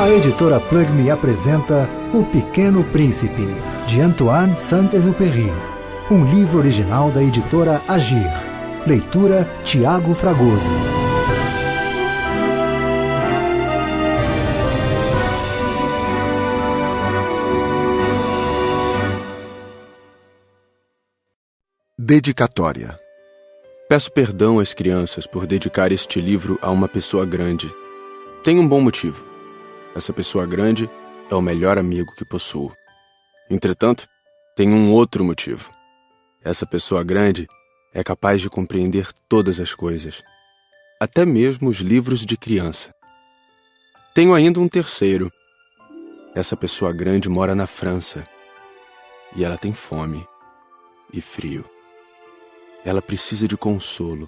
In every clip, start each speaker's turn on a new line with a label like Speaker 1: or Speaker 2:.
Speaker 1: A editora Plug Me apresenta O Pequeno Príncipe, de Antoine Saint-Exupéry, um livro original da editora Agir. Leitura Tiago Fragoso.
Speaker 2: Dedicatória. Peço perdão às crianças por dedicar este livro a uma pessoa grande. Tem um bom motivo. Essa pessoa grande é o melhor amigo que possuo. Entretanto, tem um outro motivo. Essa pessoa grande é capaz de compreender todas as coisas, até mesmo os livros de criança. Tenho ainda um terceiro. Essa pessoa grande mora na França e ela tem fome e frio. Ela precisa de consolo.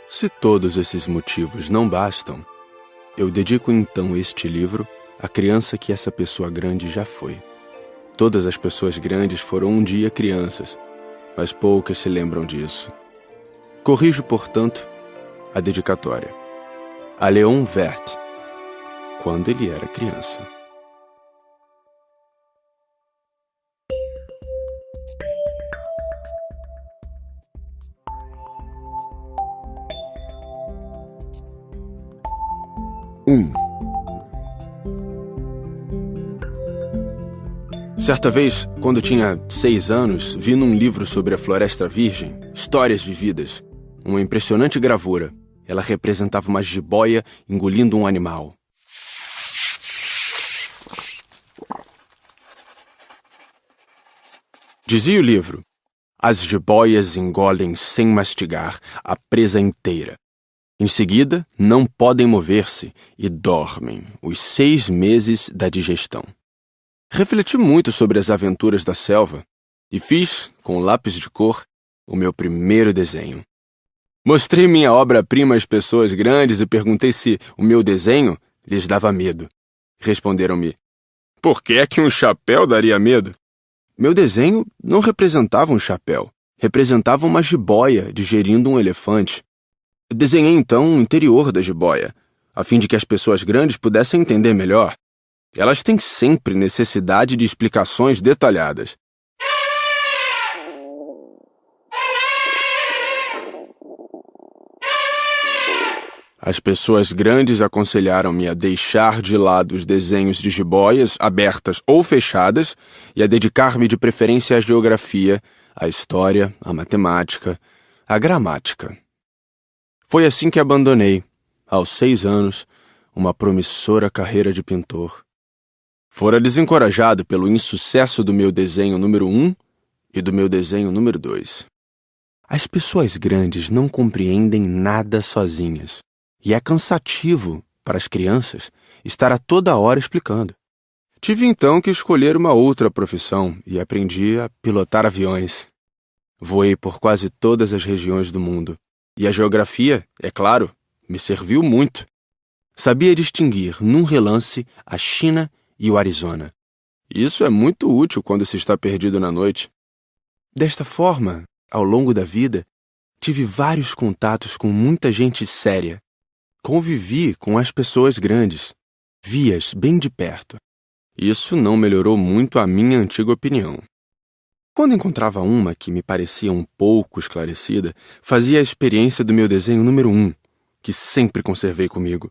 Speaker 2: Se todos esses motivos não bastam, eu dedico então este livro à criança que essa pessoa grande já foi. Todas as pessoas grandes foram um dia crianças, mas poucas se lembram disso. Corrijo, portanto, a dedicatória. A Léon Vert, quando ele era criança. Certa vez, quando tinha 6 anos, vi num livro sobre a Floresta Virgem, Histórias Vividas, uma impressionante gravura. Ela representava uma jiboia engolindo um animal. Dizia o livro: as jiboias engolem sem mastigar a presa inteira. Em seguida, não podem mover-se e dormem os 6 meses da digestão. Refleti muito sobre as aventuras da selva e fiz, com lápis de cor, o meu primeiro desenho. Mostrei minha obra-prima às pessoas grandes e perguntei se o meu desenho lhes dava medo. Responderam-me: por que é que um chapéu daria medo? Meu desenho não representava um chapéu, representava uma jiboia digerindo um elefante. Desenhei então o interior da jiboia, a fim de que as pessoas grandes pudessem entender melhor. Elas têm sempre necessidade de explicações detalhadas. As pessoas grandes aconselharam-me a deixar de lado os desenhos de jiboias, abertas ou fechadas, e a dedicar-me de preferência à geografia, à história, à matemática, à gramática. Foi assim que abandonei, aos 6 anos, uma promissora carreira de pintor. Fora desencorajado pelo insucesso do meu desenho número 1 e do meu desenho número 2. As pessoas grandes não compreendem nada sozinhas, e é cansativo para as crianças estar a toda hora explicando. Tive então que escolher uma outra profissão e aprendi a pilotar aviões. Voei por quase todas as regiões do mundo, e a geografia, é claro, me serviu muito. Sabia distinguir num relance a China e o Arizona. Isso é muito útil quando se está perdido na noite. Desta forma, ao longo da vida, tive vários contatos com muita gente séria. Convivi com as pessoas grandes. Vi-as bem de perto. Isso não melhorou muito a minha antiga opinião. Quando encontrava uma que me parecia um pouco esclarecida, fazia a experiência do meu desenho número 1, que sempre conservei comigo.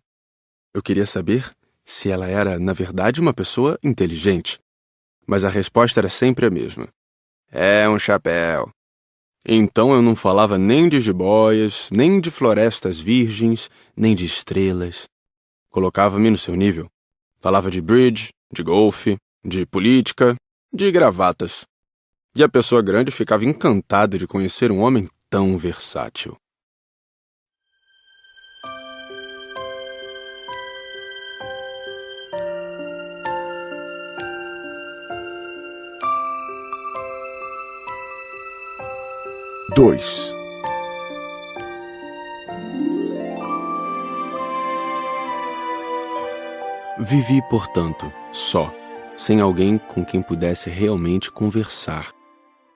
Speaker 2: Eu queria saber se ela era, na verdade, uma pessoa inteligente. Mas a resposta era sempre a mesma. É um chapéu. Então eu não falava nem de jiboias, nem de florestas virgens, nem de estrelas. Colocava-me no seu nível. Falava de bridge, de golfe, de política, de gravatas. E a pessoa grande ficava encantada de conhecer um homem tão versátil. Vivi, portanto, só, sem alguém com quem pudesse realmente conversar.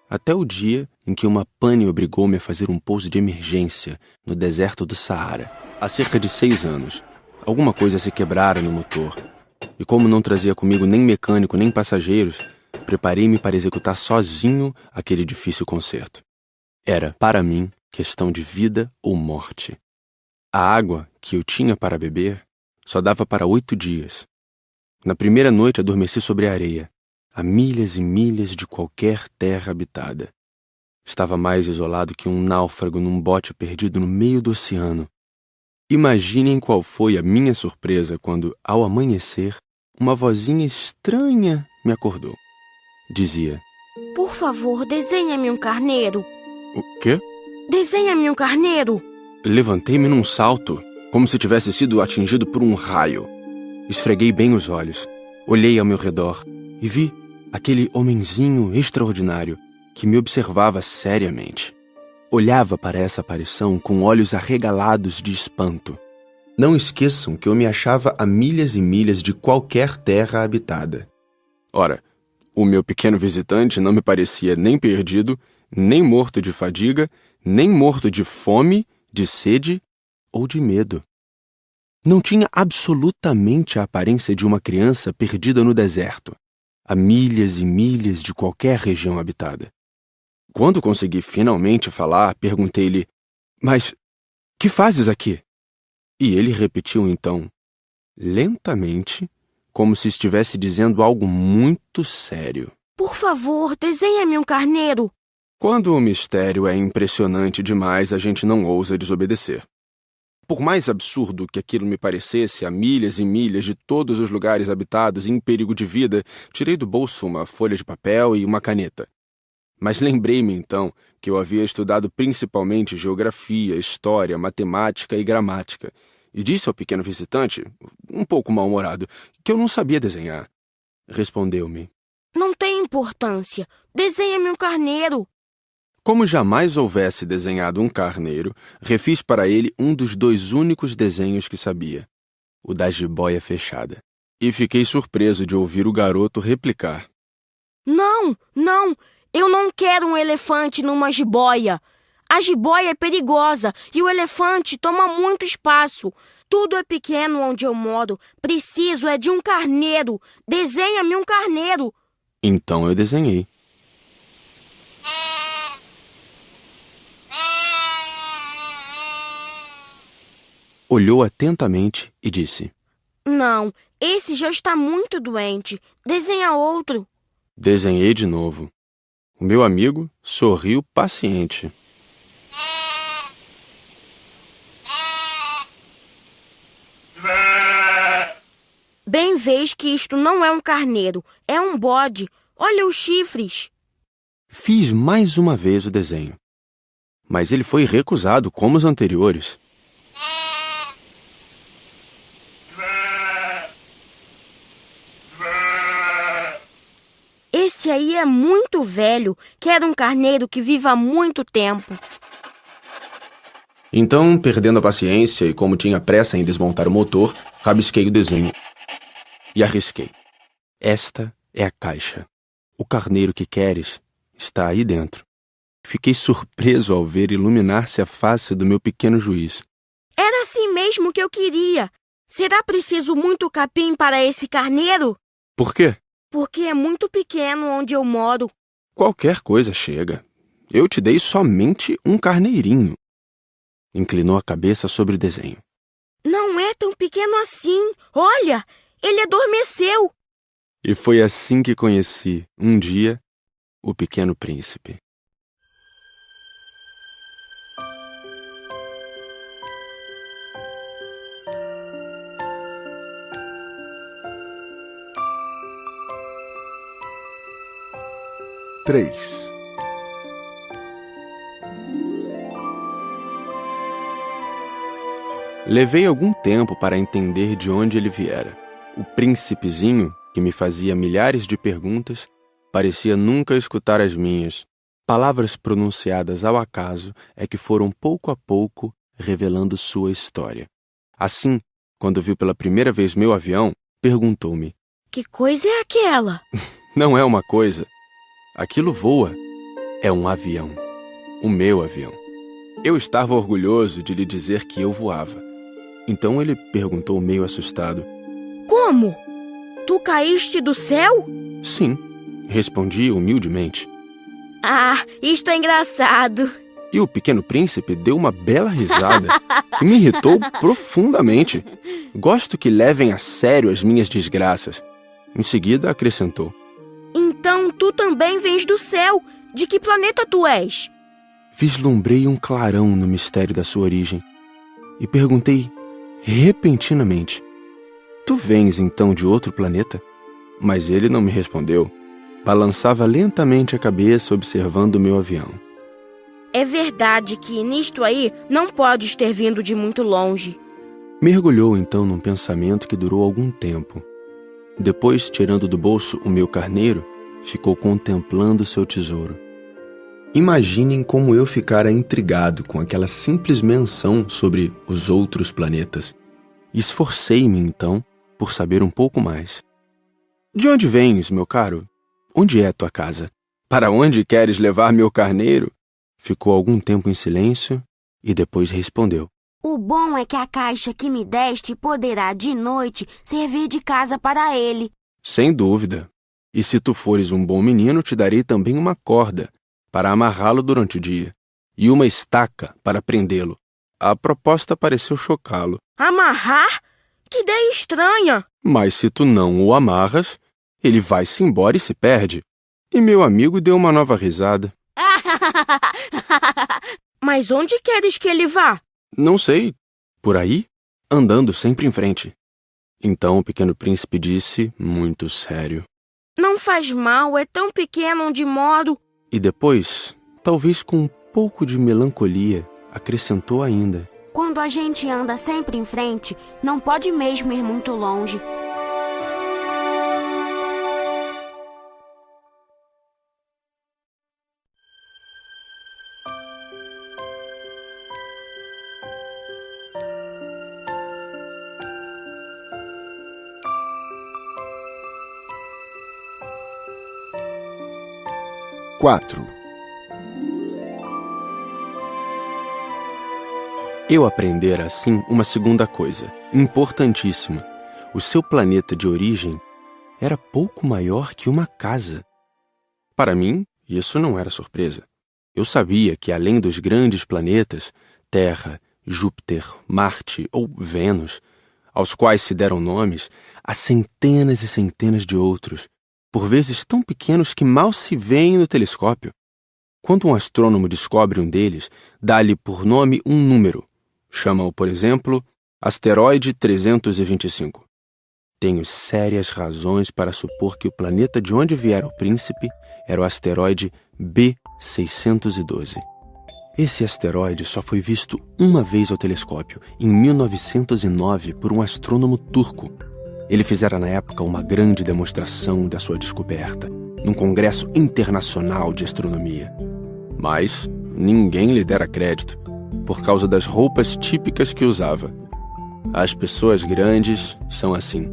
Speaker 2: Até o dia em que uma pane obrigou-me a fazer um pouso de emergência no deserto do Saara, há cerca de 6 anos, alguma coisa se quebrara no motor. E como não trazia comigo nem mecânico nem passageiros, preparei-me para executar sozinho aquele difícil conserto. Era, para mim, questão de vida ou morte. A água que eu tinha para beber só dava para 8 dias. Na primeira noite adormeci sobre a areia, a milhas e milhas de qualquer terra habitada. Estava mais isolado que um náufrago num bote perdido no meio do oceano. Imaginem qual foi a minha surpresa quando, ao amanhecer, uma vozinha estranha me acordou. Dizia:
Speaker 3: Por favor, desenha-me um carneiro.
Speaker 2: O quê?
Speaker 3: Desenha-me um carneiro.
Speaker 2: Levantei-me num salto, como se tivesse sido atingido por um raio. Esfreguei bem os olhos, olhei ao meu redor e vi aquele homenzinho extraordinário que me observava seriamente. Olhava para essa aparição com olhos arregalados de espanto. Não esqueçam que eu me achava a milhas e milhas de qualquer terra habitada. Ora, o meu pequeno visitante não me parecia nem perdido, nem morto de fadiga, nem morto de fome, de sede ou de medo. Não tinha absolutamente a aparência de uma criança perdida no deserto, a milhas e milhas de qualquer região habitada. Quando consegui finalmente falar, perguntei-lhe: Mas que fazes aqui? E ele repetiu então, lentamente, como se estivesse dizendo algo muito sério:
Speaker 3: Por favor, desenha-me um carneiro.
Speaker 2: Quando o mistério é impressionante demais, a gente não ousa desobedecer. Por mais absurdo que aquilo me parecesse, a milhas e milhas de todos os lugares habitados em perigo de vida, tirei do bolso uma folha de papel e uma caneta. Mas lembrei-me então que eu havia estudado principalmente geografia, história, matemática e gramática, e disse ao pequeno visitante, um pouco mal-humorado, que eu não sabia desenhar. Respondeu-me:
Speaker 3: Não tem importância. Desenha-me um carneiro.
Speaker 2: Como jamais houvesse desenhado um carneiro, refiz para ele um dos 2 únicos desenhos que sabia, o da jiboia fechada. E fiquei surpreso de ouvir o garoto replicar:
Speaker 3: Não, eu não quero um elefante numa jiboia. A jiboia é perigosa e o elefante toma muito espaço. Tudo é pequeno onde eu moro. Preciso é de um carneiro. Desenha-me um carneiro.
Speaker 2: Então eu desenhei. Olhou atentamente e disse:
Speaker 3: Não, esse já está muito doente. Desenha outro.
Speaker 2: Desenhei de novo. O meu amigo sorriu paciente.
Speaker 3: Bem vês que isto não é um carneiro, é um bode. Olha os chifres.
Speaker 2: Fiz mais uma vez o desenho, mas ele foi recusado como os anteriores.
Speaker 3: Esse aí é muito velho. Quero um carneiro que viva muito tempo.
Speaker 2: Então, perdendo a paciência e como tinha pressa em desmontar o motor, rabisquei o desenho e arrisquei. Esta é a caixa. O carneiro que queres está aí dentro. Fiquei surpreso ao ver iluminar-se a face do meu pequeno juiz.
Speaker 3: Era assim mesmo que eu queria. Será preciso muito capim para esse carneiro?
Speaker 2: Por quê?
Speaker 3: Porque é muito pequeno onde eu moro.
Speaker 2: Qualquer coisa chega. Eu te dei somente um carneirinho. Inclinou a cabeça sobre o desenho.
Speaker 3: Não é tão pequeno assim. Olha, ele adormeceu.
Speaker 2: E foi assim que conheci, um dia, o Pequeno Príncipe.
Speaker 4: Três.
Speaker 2: Levei algum tempo para entender de onde ele viera. O príncipezinho, que me fazia milhares de perguntas, parecia nunca escutar as minhas. Palavras pronunciadas ao acaso é que foram pouco a pouco revelando sua história. Assim, quando viu pela primeira vez meu avião, perguntou-me:
Speaker 3: Que coisa é aquela?
Speaker 2: Não é uma coisa. Aquilo voa. É um avião. O meu avião. Eu estava orgulhoso de lhe dizer que eu voava. Então ele perguntou meio assustado.
Speaker 3: Como? Tu caíste do céu?
Speaker 2: Sim, respondi humildemente.
Speaker 3: Ah, isto é engraçado.
Speaker 2: E o Pequeno Príncipe deu uma bela risada que me irritou profundamente. Gosto que levem a sério as minhas desgraças. Em seguida acrescentou.
Speaker 3: Então tu também vens do céu. De que planeta tu és?
Speaker 2: Vislumbrei um clarão no mistério da sua origem e perguntei repentinamente. Tu vens então de outro planeta? Mas ele não me respondeu. Balançava lentamente a cabeça observando o meu avião.
Speaker 3: É verdade que nisto aí não podes ter vindo de muito longe.
Speaker 2: Mergulhou então num pensamento que durou algum tempo. Depois, tirando do bolso o meu carneiro, ficou contemplando seu tesouro. Imaginem como eu ficara intrigado com aquela simples menção sobre os outros planetas. Esforcei-me então por saber um pouco mais. De onde vens, meu caro? Onde é tua casa? Para onde queres levar meu carneiro? Ficou algum tempo em silêncio e depois respondeu.
Speaker 3: O bom é que a caixa que me deste poderá de noite servir de casa para ele.
Speaker 2: Sem dúvida. E se tu fores um bom menino, te darei também uma corda para amarrá-lo durante o dia e uma estaca para prendê-lo. A proposta pareceu chocá-lo.
Speaker 3: Amarrar? Que ideia estranha!
Speaker 2: Mas se tu não o amarras, ele vai-se embora e se perde. E meu amigo deu uma nova risada.
Speaker 3: Mas onde queres que ele vá?
Speaker 2: Não sei. Por aí, andando sempre em frente. Então o Pequeno Príncipe disse, muito sério.
Speaker 3: Não faz mal, é tão pequeno onde moro.
Speaker 2: E depois, talvez com um pouco de melancolia, acrescentou ainda.
Speaker 3: Quando a gente anda sempre em frente, não pode mesmo ir muito longe.
Speaker 2: Eu aprendera assim uma segunda coisa, importantíssima. O seu planeta de origem era pouco maior que uma casa. Para mim, isso não era surpresa. Eu sabia que além dos grandes planetas, Terra, Júpiter, Marte ou Vênus, aos quais se deram nomes, há centenas e centenas de outros, por vezes tão pequenos que mal se veem no telescópio. Quando um astrônomo descobre um deles, dá-lhe por nome um número. Chama-o, por exemplo, asteroide 325. Tenho sérias razões para supor que o planeta de onde viera o príncipe era o asteroide B612. Esse asteroide só foi visto uma vez ao telescópio, em 1909, por um astrônomo turco. Ele fizera na época uma grande demonstração da sua descoberta, num congresso internacional de astronomia. Mas ninguém lhe dera crédito, por causa das roupas típicas que usava. As pessoas grandes são assim.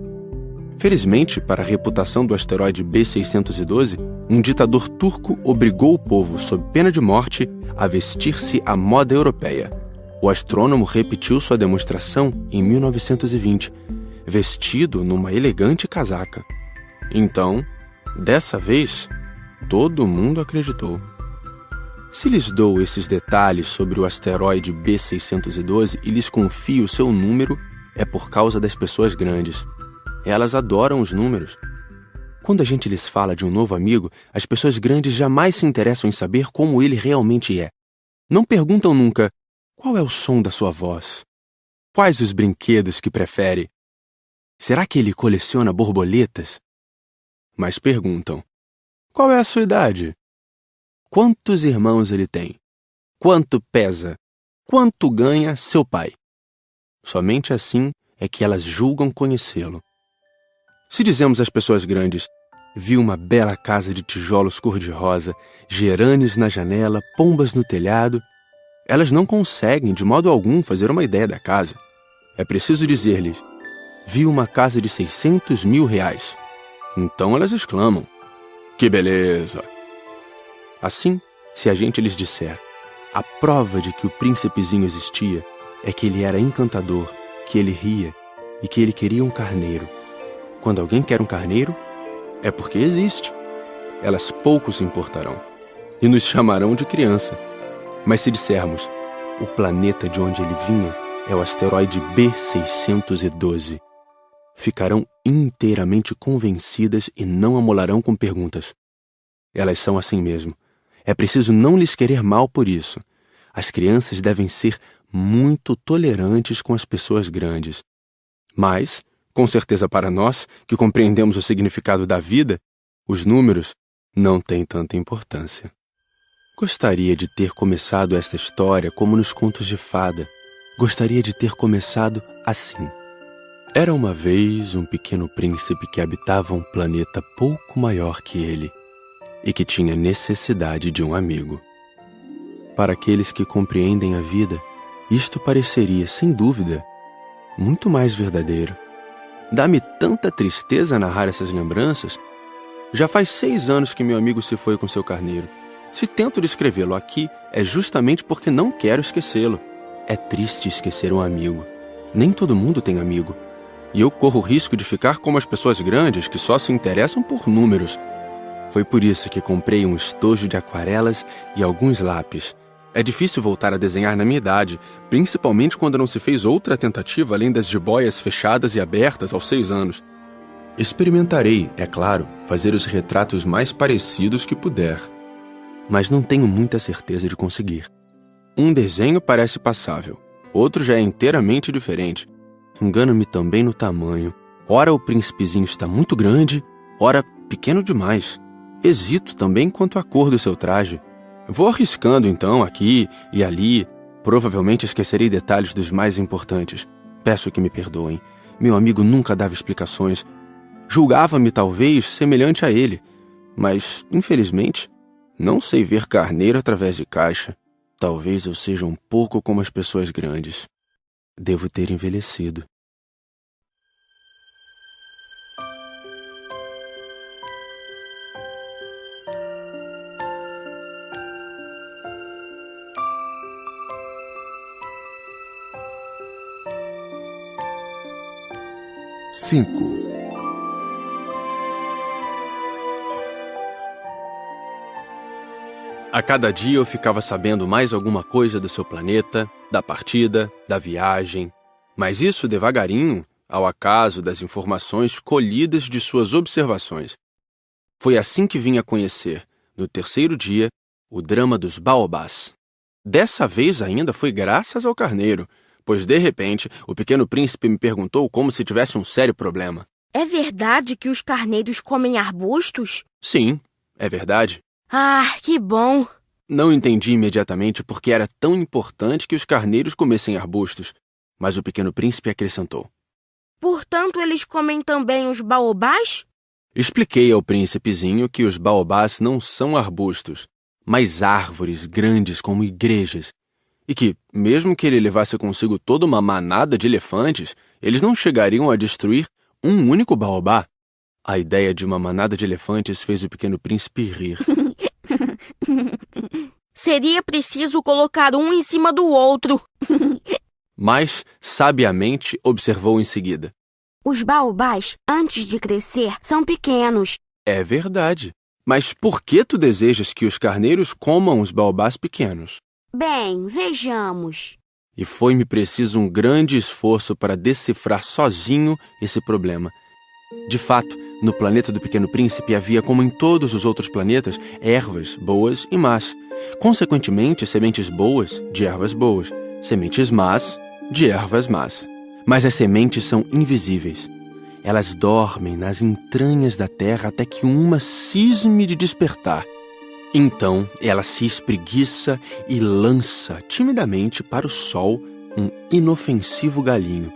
Speaker 2: Felizmente, para a reputação do asteroide B612, um ditador turco obrigou o povo, sob pena de morte, a vestir-se à moda europeia. O astrônomo repetiu sua demonstração em 1920, vestido numa elegante casaca. Então, dessa vez, todo mundo acreditou. Se lhes dou esses detalhes sobre o asteroide B612 e lhes confio o seu número, é por causa das pessoas grandes. Elas adoram os números. Quando a gente lhes fala de um novo amigo, as pessoas grandes jamais se interessam em saber como ele realmente é. Não perguntam nunca, qual é o som da sua voz? Quais os brinquedos que prefere? Será que ele coleciona borboletas? Mas perguntam, qual é a sua idade? Quantos irmãos ele tem? Quanto pesa? Quanto ganha seu pai? Somente assim é que elas julgam conhecê-lo. Se dizemos às pessoas grandes, vi uma bela casa de tijolos cor-de-rosa, gerânios na janela, pombas no telhado, elas não conseguem de modo algum fazer uma ideia da casa. É preciso dizer-lhes, vi uma casa de 600 mil reais. Então elas exclamam, que beleza! Assim, se a gente lhes disser, a prova de que o príncipezinho existia é que ele era encantador, que ele ria e que ele queria um carneiro. Quando alguém quer um carneiro, é porque existe. Elas pouco se importarão e nos chamarão de criança. Mas se dissermos, o planeta de onde ele vinha é o asteroide B612, ficarão inteiramente convencidas e não amolarão com perguntas. Elas são assim mesmo. É preciso não lhes querer mal por isso. As crianças devem ser muito tolerantes com as pessoas grandes. Mas, com certeza para nós, que compreendemos o significado da vida, os números não têm tanta importância. Gostaria de ter começado esta história como nos contos de fada. Gostaria de ter começado assim. Era uma vez um pequeno príncipe que habitava um planeta pouco maior que ele e que tinha necessidade de um amigo. Para aqueles que compreendem a vida, isto pareceria, sem dúvida, muito mais verdadeiro. Dá-me tanta tristeza narrar essas lembranças. Já faz 6 anos que meu amigo se foi com seu carneiro. Se tento descrevê-lo aqui, é justamente porque não quero esquecê-lo. É triste esquecer um amigo. Nem todo mundo tem amigo. E eu corro o risco de ficar como as pessoas grandes que só se interessam por números. Foi por isso que comprei um estojo de aquarelas e alguns lápis. É difícil voltar a desenhar na minha idade, principalmente quando não se fez outra tentativa além das jiboias fechadas e abertas aos 6 anos. Experimentarei, é claro, fazer os retratos mais parecidos que puder. Mas não tenho muita certeza de conseguir. Um desenho parece passável, outro já é inteiramente diferente. Engano-me também no tamanho. Ora o príncipezinho está muito grande, ora pequeno demais. Hesito também quanto à cor do seu traje. Vou arriscando então aqui e ali. Provavelmente esquecerei detalhes dos mais importantes. Peço que me perdoem. Meu amigo nunca dava explicações. Julgava-me talvez semelhante a ele. Mas, infelizmente, não sei ver carneiro através de caixa. Talvez eu seja um pouco como as pessoas grandes. Devo ter envelhecido. A cada dia eu ficava sabendo mais alguma coisa do seu planeta, da partida, da viagem. Mas isso devagarinho, ao acaso das informações colhidas de suas observações. Foi assim que vim a conhecer, no 3º dia, o drama dos baobás. Dessa vez ainda foi graças ao carneiro, pois de repente o pequeno príncipe me perguntou como se tivesse um sério problema.
Speaker 3: É verdade que os carneiros comem arbustos?
Speaker 2: Sim, é verdade.
Speaker 3: Ah, que bom!
Speaker 2: Não entendi imediatamente por que era tão importante que os carneiros comessem arbustos, mas o pequeno príncipe acrescentou.
Speaker 3: Portanto, eles comem também os baobás?
Speaker 2: Expliquei ao príncipezinho que os baobás não são arbustos, mas árvores grandes como igrejas, e que, mesmo que ele levasse consigo toda uma manada de elefantes, eles não chegariam a destruir um único baobá. A ideia de uma manada de elefantes fez o pequeno príncipe rir.
Speaker 3: Seria preciso colocar um em cima do outro.
Speaker 2: Mas, sabiamente, observou em seguida.
Speaker 3: Os baobás, antes de crescer, são pequenos.
Speaker 2: É verdade. Mas por que tu desejas que os carneiros comam os baobás pequenos?
Speaker 3: Bem, vejamos.
Speaker 2: E foi-me preciso um grande esforço para decifrar sozinho esse problema. De fato, no planeta do Pequeno Príncipe havia, como em todos os outros planetas, ervas boas e más. Consequentemente, sementes boas de ervas boas, sementes más de ervas más. Mas as sementes são invisíveis. Elas dormem nas entranhas da terra até que uma cisme de despertar. Então, ela se espreguiça e lança timidamente para o sol um inofensivo galinho.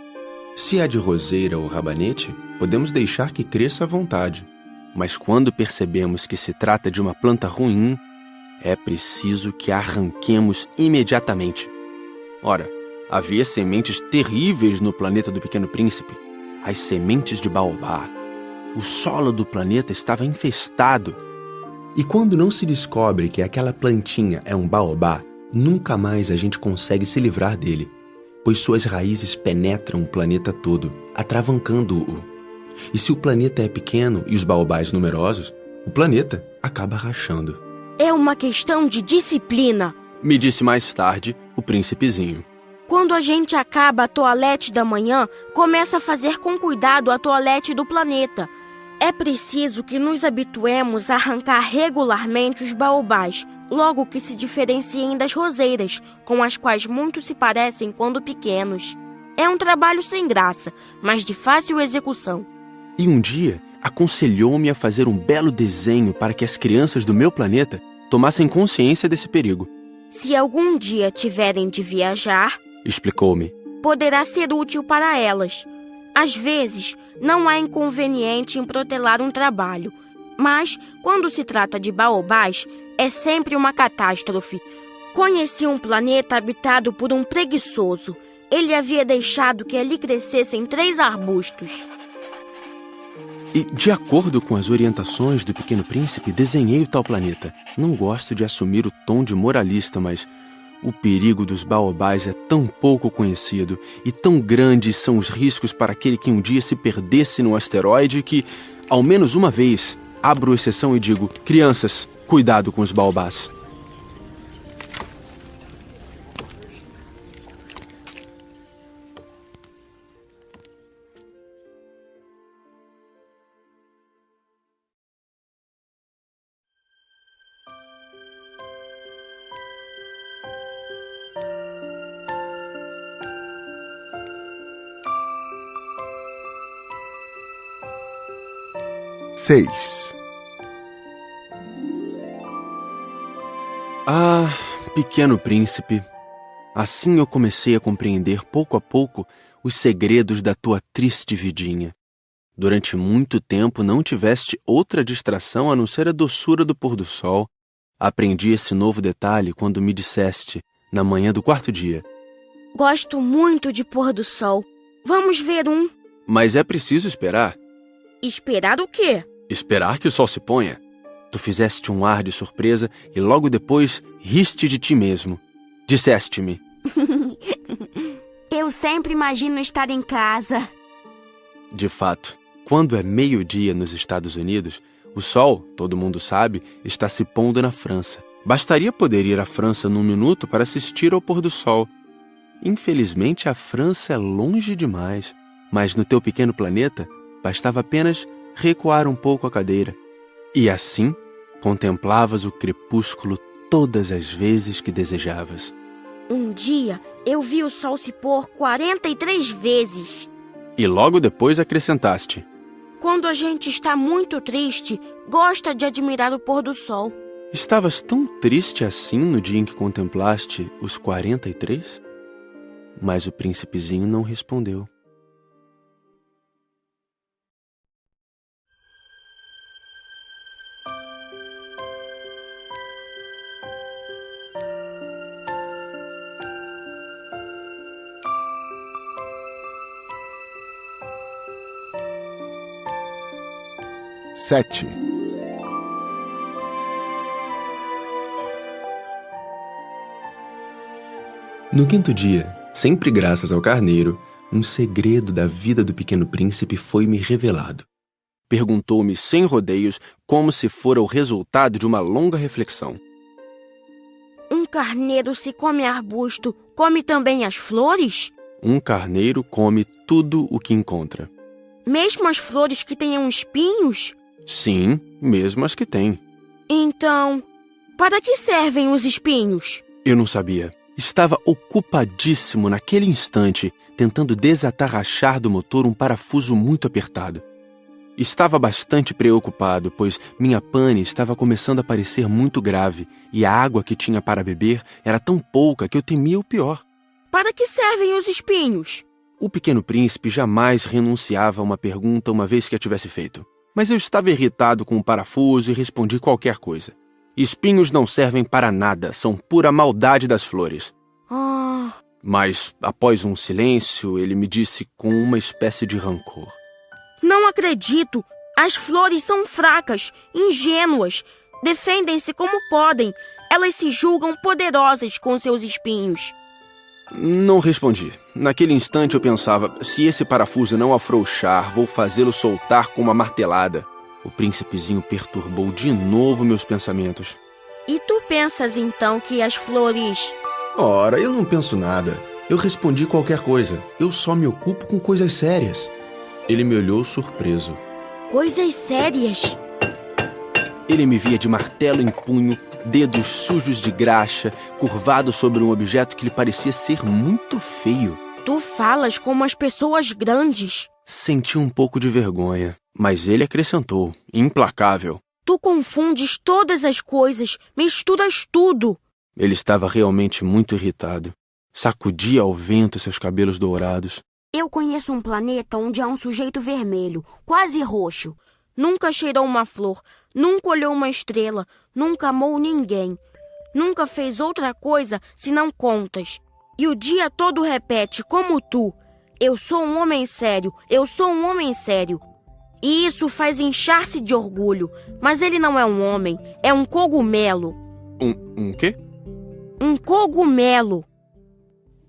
Speaker 2: Se é de roseira ou rabanete, podemos deixar que cresça à vontade. Mas quando percebemos que se trata de uma planta ruim, é preciso que a arranquemos imediatamente. Ora, havia sementes terríveis no planeta do Pequeno Príncipe. As sementes de baobá. O solo do planeta estava infestado. E quando não se descobre que aquela plantinha é um baobá, nunca mais a gente consegue se livrar dele. pois suas raízes penetram o planeta todo, atravancando-o. E se o planeta é pequeno e os baobás numerosos, o planeta acaba rachando.
Speaker 3: É uma questão de disciplina,
Speaker 2: me disse mais tarde o príncipezinho.
Speaker 3: Quando a gente acaba a toalete da manhã, começa a fazer com cuidado a toalete do planeta. É preciso que nos habituemos a arrancar regularmente os baobás, logo que se diferenciem das roseiras, com as quais muitos se parecem quando pequenos. É um trabalho sem graça, mas de fácil execução.
Speaker 2: E um dia, aconselhou-me a fazer um belo desenho para que as crianças do meu planeta tomassem consciência desse perigo.
Speaker 3: Se algum dia tiverem de viajar,
Speaker 2: explicou-me,
Speaker 3: poderá ser útil para elas. Às vezes, não há inconveniente em protelar um trabalho, mas, quando se trata de baobás, é sempre uma catástrofe. Conheci um planeta habitado por um preguiçoso. Ele havia deixado que ali crescessem 3 arbustos.
Speaker 2: E, de acordo com as orientações do Pequeno Príncipe, desenhei o tal planeta. Não gosto de assumir o tom de moralista, mas o perigo dos baobás é tão pouco conhecido e tão grandes são os riscos para aquele que um dia se perdesse num asteroide que, ao menos uma vez, abro exceção e digo: crianças, cuidado com os baobás. Ah, Pequeno Príncipe, assim eu comecei a compreender pouco a pouco os segredos da tua triste vidinha. Durante muito tempo não tiveste outra distração a não ser a doçura do pôr do sol. Aprendi esse novo detalhe quando me disseste, na manhã do 4º dia:
Speaker 3: gosto muito de pôr do sol. Vamos ver um.
Speaker 2: Mas é preciso esperar.
Speaker 3: Esperar o quê?
Speaker 2: Esperar que o sol se ponha. Tu fizeste um ar de surpresa e logo depois riste de ti mesmo. Disseste-me:
Speaker 3: eu sempre imagino estar em casa.
Speaker 2: De fato, quando é meio-dia nos Estados Unidos, o sol, todo mundo sabe, está se pondo na França. Bastaria poder ir à França num minuto para assistir ao pôr do sol. Infelizmente, a França é longe demais. Mas no teu pequeno planeta, bastava apenas recuar um pouco a cadeira. E assim, contemplavas o crepúsculo todas as vezes que desejavas.
Speaker 3: Um dia, eu vi o sol se pôr 43 vezes.
Speaker 2: E logo depois acrescentaste:
Speaker 3: quando a gente está muito triste, gosta de admirar o pôr do sol.
Speaker 2: Estavas tão triste assim no dia em que contemplaste os 43? Mas o príncipezinho não respondeu. No 5º dia, sempre graças ao carneiro, um segredo da vida do Pequeno Príncipe foi-me revelado. Perguntou-me sem rodeios, como se fora o resultado de uma longa reflexão:
Speaker 3: um carneiro, se come arbusto, come também as flores?
Speaker 2: Um carneiro come tudo o que encontra.
Speaker 3: Mesmo as flores que tenham espinhos?
Speaker 2: Sim, mesmo as que têm.
Speaker 3: Então, para que servem os espinhos?
Speaker 2: Eu não sabia. Estava ocupadíssimo naquele instante, tentando desatarrachar do motor um parafuso muito apertado. Estava bastante preocupado, pois minha pane estava começando a parecer muito grave e a água que tinha para beber era tão pouca que eu temia o pior.
Speaker 3: Para que servem os espinhos?
Speaker 2: O Pequeno Príncipe jamais renunciava a uma pergunta uma vez que a tivesse feito. Mas eu estava irritado com o parafuso e respondi qualquer coisa. Espinhos não servem para nada, são pura maldade das flores. Mas, após um silêncio, ele me disse com uma espécie de rancor:
Speaker 3: não acredito! As flores são fracas, ingênuas. Defendem-se como podem. Elas se julgam poderosas com seus espinhos.
Speaker 2: Não respondi. Naquele instante eu pensava, se esse parafuso não afrouxar, vou fazê-lo soltar com uma martelada. O príncipezinho perturbou de novo meus pensamentos.
Speaker 3: E tu pensas então que as flores...
Speaker 2: Ora, eu não penso nada. Eu respondi qualquer coisa. Eu só me ocupo com coisas sérias. Ele me olhou surpreso.
Speaker 3: Coisas sérias?
Speaker 2: Ele me via de martelo em punho, dedos sujos de graxa, curvado sobre um objeto que lhe parecia ser muito feio.
Speaker 3: Tu falas como as pessoas grandes.
Speaker 2: Senti um pouco de vergonha, mas ele acrescentou, implacável.
Speaker 3: Tu confundes todas as coisas, misturas tudo.
Speaker 2: Ele estava realmente muito irritado. Sacudia ao vento seus cabelos dourados.
Speaker 3: Eu conheço um planeta onde há um sujeito vermelho, quase roxo. Nunca cheirou uma flor, nunca olhou uma estrela, nunca amou ninguém. Nunca fez outra coisa senão contas. E o dia todo repete, como tu: eu sou um homem sério, eu sou um homem sério. E isso faz inchar-se de orgulho. Mas ele não é um homem, é um cogumelo.
Speaker 2: Um quê?
Speaker 3: Um cogumelo.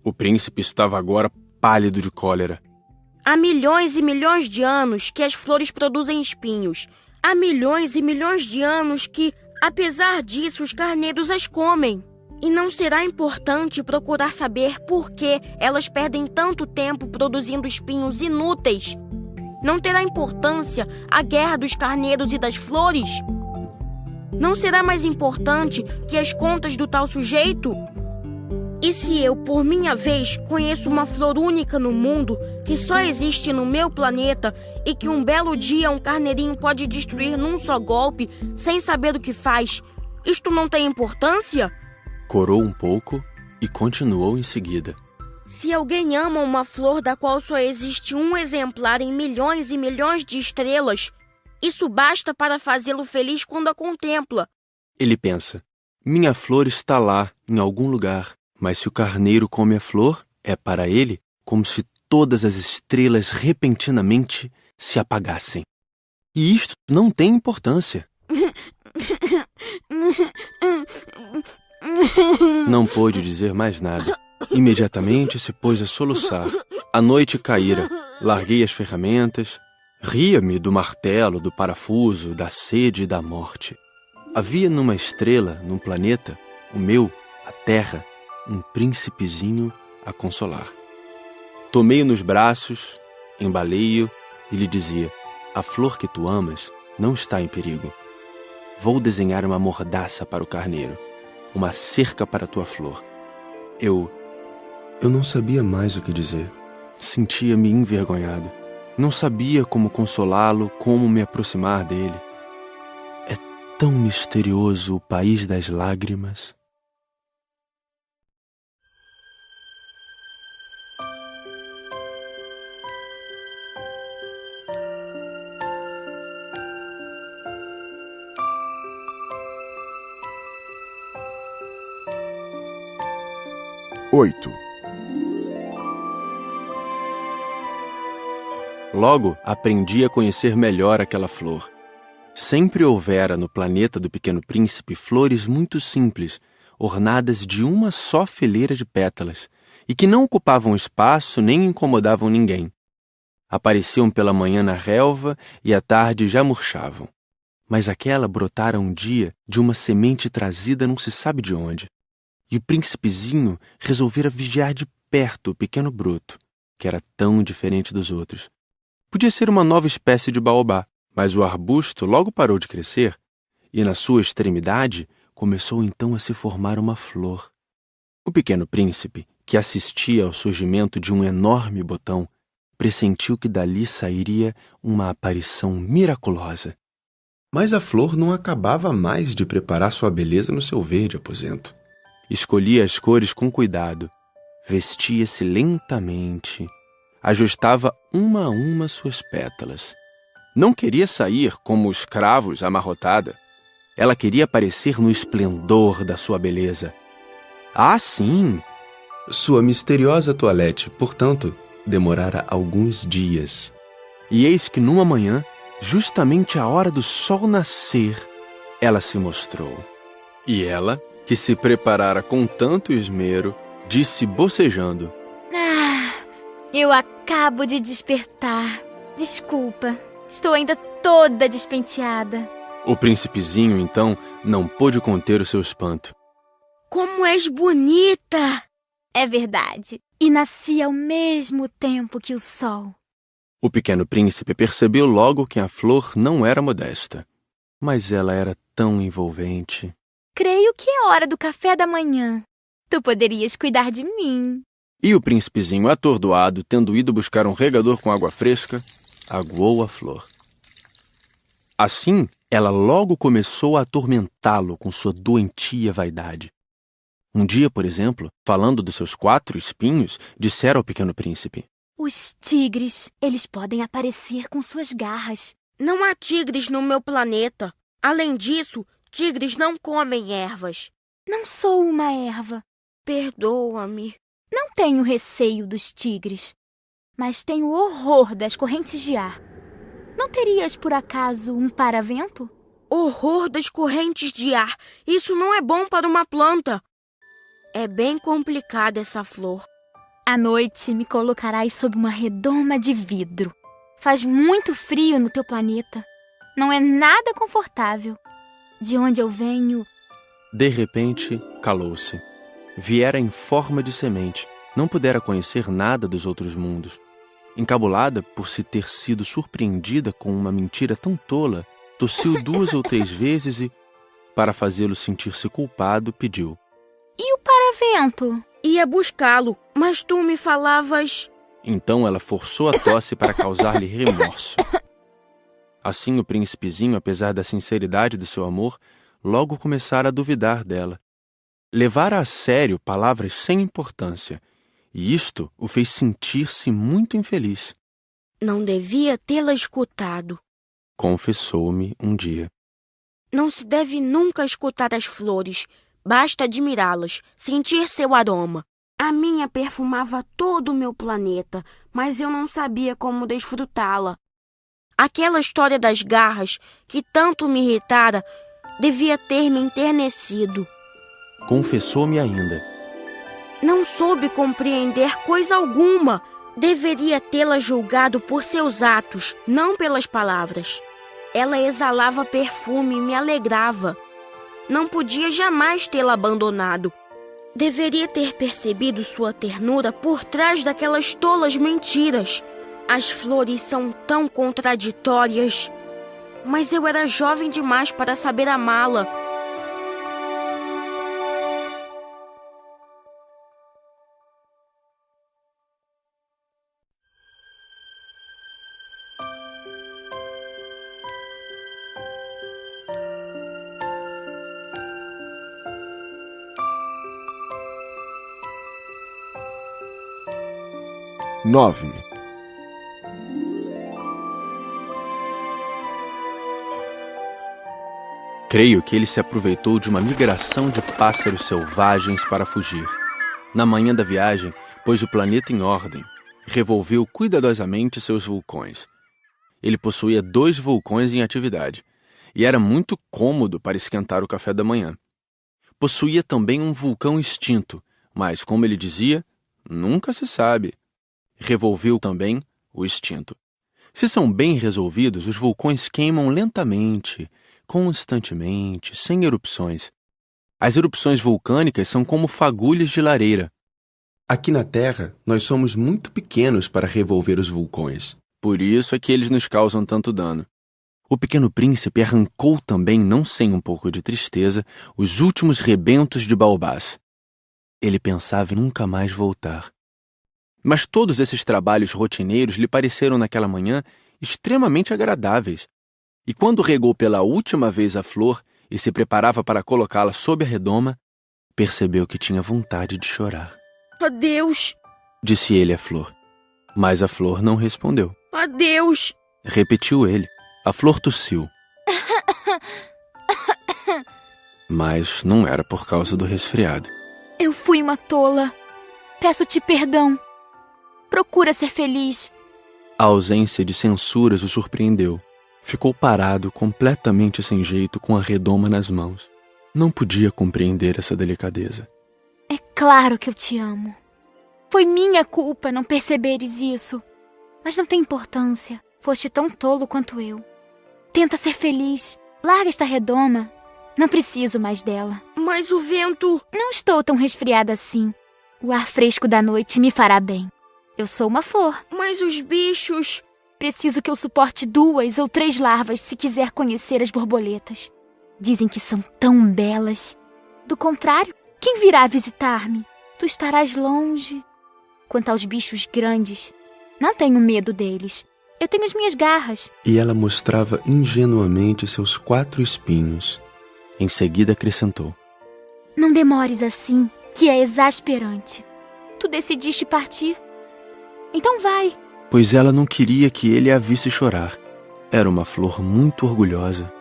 Speaker 2: O príncipe estava agora pálido de cólera.
Speaker 3: Há milhões e milhões de anos que as flores produzem espinhos. Há milhões e milhões de anos que, apesar disso, os carneiros as comem. E não será importante procurar saber por que elas perdem tanto tempo produzindo espinhos inúteis? Não terá importância a guerra dos carneiros e das flores? Não será mais importante que as contas do tal sujeito? E se eu, por minha vez, conheço uma flor única no mundo, que só existe no meu planeta, e que um belo dia um carneirinho pode destruir num só golpe, sem saber o que faz, isto não tem importância?
Speaker 2: Corou um pouco e continuou em seguida.
Speaker 3: Se alguém ama uma flor da qual só existe um exemplar em milhões e milhões de estrelas, isso basta para fazê-lo feliz quando a contempla.
Speaker 2: Ele pensa, minha flor está lá, em algum lugar. Mas se o carneiro come a flor, é para ele como se todas as estrelas repentinamente se apagassem. E isto não tem importância. Não pôde dizer mais nada. Imediatamente se pôs a soluçar. A noite caíra. Larguei as ferramentas. Ria-me do martelo, do parafuso, da sede e da morte. Havia numa estrela, num planeta, o meu, a Terra, um príncipezinho a consolar. Tomei-o nos braços, embalei-o e lhe dizia, a flor que tu amas não está em perigo. Vou desenhar uma mordaça para o carneiro, uma cerca para a tua flor. Eu não sabia mais o que dizer. Sentia-me envergonhado. Não sabia como consolá-lo, como me aproximar dele. É tão misterioso o país das lágrimas. Logo, aprendi a conhecer melhor aquela flor. Sempre houvera no planeta do Pequeno Príncipe flores muito simples, ornadas de uma só fileira de pétalas, e que não ocupavam espaço nem incomodavam ninguém. Apareciam pela manhã na relva e à tarde já murchavam. Mas aquela brotara um dia de uma semente trazida não se sabe de onde. E o príncipezinho resolvera vigiar de perto o pequeno broto, que era tão diferente dos outros. Podia ser uma nova espécie de baobá, mas o arbusto logo parou de crescer e, na sua extremidade, começou então a se formar uma flor. O pequeno príncipe, que assistia ao surgimento de um enorme botão, pressentiu que dali sairia uma aparição miraculosa. Mas a flor não acabava mais de preparar sua beleza no seu verde aposento. Escolhia as cores com cuidado, vestia-se lentamente, ajustava uma a uma suas pétalas. Não queria sair como os cravos amarrotada. Ela queria aparecer no esplendor da sua beleza. Ah, sim! Sua misteriosa toilette, portanto, demorara alguns dias. E eis que numa manhã, justamente à hora do sol nascer, ela se mostrou. E ela, que se preparara com tanto esmero, disse bocejando.
Speaker 4: Eu acabo de despertar. Desculpa, estou ainda toda despenteada.
Speaker 2: O príncipezinho, então, não pôde conter o seu espanto.
Speaker 3: Como és bonita!
Speaker 4: É verdade. E nasci ao mesmo tempo que o sol.
Speaker 2: O pequeno príncipe percebeu logo que a flor não era modesta. Mas ela era tão envolvente.
Speaker 4: Creio que é hora do café da manhã. Tu poderias cuidar de mim.
Speaker 2: E o príncipezinho, atordoado, tendo ido buscar um regador com água fresca, aguou a flor. Assim, ela logo começou a atormentá-lo com sua doentia vaidade. Um dia, por exemplo, falando dos seus 4 espinhos, dissera ao pequeno príncipe:
Speaker 4: Os tigres, eles podem aparecer com suas garras.
Speaker 3: Não há tigres no meu planeta. Além disso, tigres não comem ervas.
Speaker 4: Não sou uma erva.
Speaker 3: Perdoa-me.
Speaker 4: Não tenho receio dos tigres, mas tenho horror das correntes de ar. Não terias, por acaso, um paravento?
Speaker 3: Horror das correntes de ar. Isso não é bom para uma planta. É bem complicada essa flor.
Speaker 4: À noite me colocarás sob uma redoma de vidro. Faz muito frio no teu planeta. Não é nada confortável. De onde eu venho...
Speaker 2: De repente, calou-se. Viera em forma de semente. Não pudera conhecer nada dos outros mundos. Encabulada por se ter sido surpreendida com uma mentira tão tola, tossiu 2 ou 3 vezes e, para fazê-lo sentir-se culpado, pediu:
Speaker 4: E o paravento?
Speaker 3: Ia buscá-lo, mas tu me falavas...
Speaker 2: Então ela forçou a tosse para causar-lhe remorso. Assim o príncipezinho, apesar da sinceridade do seu amor, logo começara a duvidar dela. Levara a sério palavras sem importância, e isto o fez sentir-se muito infeliz.
Speaker 3: Não devia tê-la escutado,
Speaker 2: confessou-me um dia.
Speaker 3: Não se deve nunca escutar as flores, basta admirá-las, sentir seu aroma. A minha perfumava todo o meu planeta, mas eu não sabia como desfrutá-la. Aquela história das garras, que tanto me irritara, devia ter me enternecido.
Speaker 2: Confessou-me ainda.
Speaker 3: Não soube compreender coisa alguma. Deveria tê-la julgado por seus atos, não pelas palavras. Ela exalava perfume e me alegrava. Não podia jamais tê-la abandonado. Deveria ter percebido sua ternura por trás daquelas tolas mentiras. As flores são tão contraditórias. Mas eu era jovem demais para saber amá-la.
Speaker 2: Creio que ele se aproveitou de uma migração de pássaros selvagens para fugir. Na manhã da viagem, pôs o planeta em ordem, revolveu cuidadosamente seus vulcões. Ele possuía 2 vulcões em atividade, e era muito cômodo para esquentar o café da manhã. Possuía também um vulcão extinto, mas, como ele dizia, nunca se sabe. Revolveu também o extinto. Se são bem resolvidos, os vulcões queimam lentamente, constantemente, sem erupções. As erupções vulcânicas são como fagulhas de lareira.
Speaker 5: Aqui na Terra, nós somos muito pequenos para revolver os vulcões.
Speaker 2: Por isso é que eles nos causam tanto dano. O pequeno príncipe arrancou também, não sem um pouco de tristeza, os últimos rebentos de baobás. Ele pensava em nunca mais voltar. Mas todos esses trabalhos rotineiros lhe pareceram naquela manhã extremamente agradáveis. E quando regou pela última vez a flor e se preparava para colocá-la sob a redoma, percebeu que tinha vontade de chorar.
Speaker 3: Adeus,
Speaker 2: disse ele à flor. Mas a flor não respondeu.
Speaker 3: Adeus,
Speaker 2: repetiu ele. A flor tossiu. Mas não era por causa do resfriado.
Speaker 4: Eu fui uma tola. Peço-te perdão. Procura ser feliz.
Speaker 2: A ausência de censuras o surpreendeu. Ficou parado, completamente sem jeito, com a redoma nas mãos. Não podia compreender essa delicadeza.
Speaker 4: É claro que eu te amo. Foi minha culpa não perceberes isso. Mas não tem importância. Foste tão tolo quanto eu. Tenta ser feliz. Larga esta redoma. Não preciso mais dela.
Speaker 3: Mas o vento...
Speaker 4: Não estou tão resfriada assim. O ar fresco da noite me fará bem. Eu sou uma flor.
Speaker 3: Mas os bichos...
Speaker 4: Preciso que eu suporte 2 ou 3 larvas se quiser conhecer as borboletas. Dizem que são tão belas. Do contrário, quem virá visitar-me? Tu estarás longe. Quanto aos bichos grandes, não tenho medo deles. Eu tenho as minhas garras.
Speaker 5: E ela mostrava ingenuamente seus 4 espinhos. Em seguida acrescentou:
Speaker 4: Não demores assim, que é exasperante. Tu decidiste partir. Então vai.
Speaker 5: Pois ela não queria que ele a visse chorar. Era uma flor muito orgulhosa.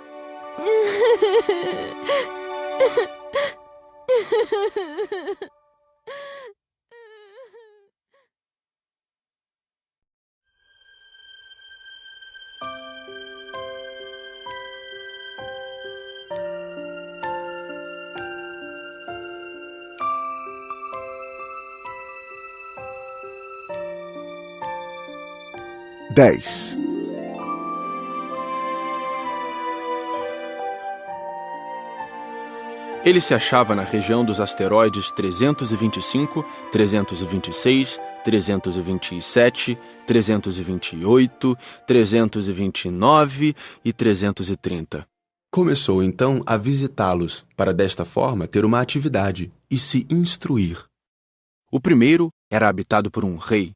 Speaker 2: Ele se achava na região dos asteroides 325, 326, 327, 328, 329 e 330.
Speaker 5: Começou então a visitá-los, para desta forma ter uma atividade e se instruir.
Speaker 2: O primeiro era habitado por um rei.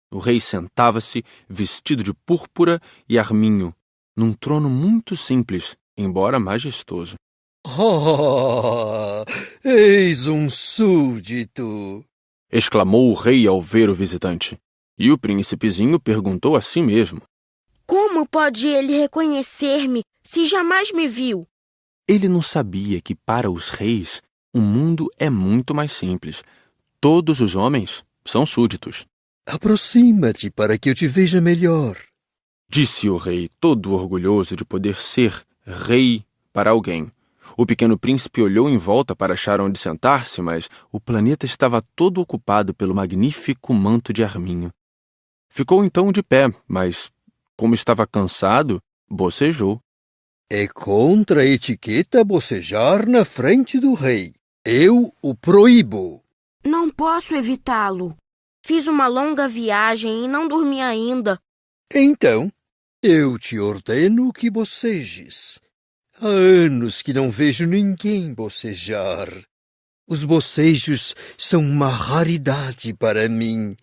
Speaker 2: O rei sentava-se, vestido de púrpura e arminho, num trono muito simples, embora majestoso.
Speaker 6: Oh, eis um súdito!
Speaker 2: Exclamou o rei ao ver o visitante. E o príncipezinho perguntou a si mesmo:
Speaker 3: Como pode ele reconhecer-me se jamais me viu?
Speaker 2: Ele não sabia que para os reis o mundo é muito mais simples. Todos os homens são súditos.
Speaker 6: Aproxima-te para que eu te veja melhor,
Speaker 2: disse o rei, todo orgulhoso de poder ser rei para alguém. O pequeno príncipe olhou em volta para achar onde sentar-se, mas o planeta estava todo ocupado pelo magnífico manto de arminho. Ficou então de pé, mas, como estava cansado, bocejou.
Speaker 6: É contra a etiqueta bocejar na frente do rei. Eu o proíbo.
Speaker 3: Não posso evitá-lo. Fiz uma longa viagem e não dormi ainda.
Speaker 6: Então, eu te ordeno que bocejes. Há anos que não vejo ninguém bocejar. Os bocejos são uma raridade para mim.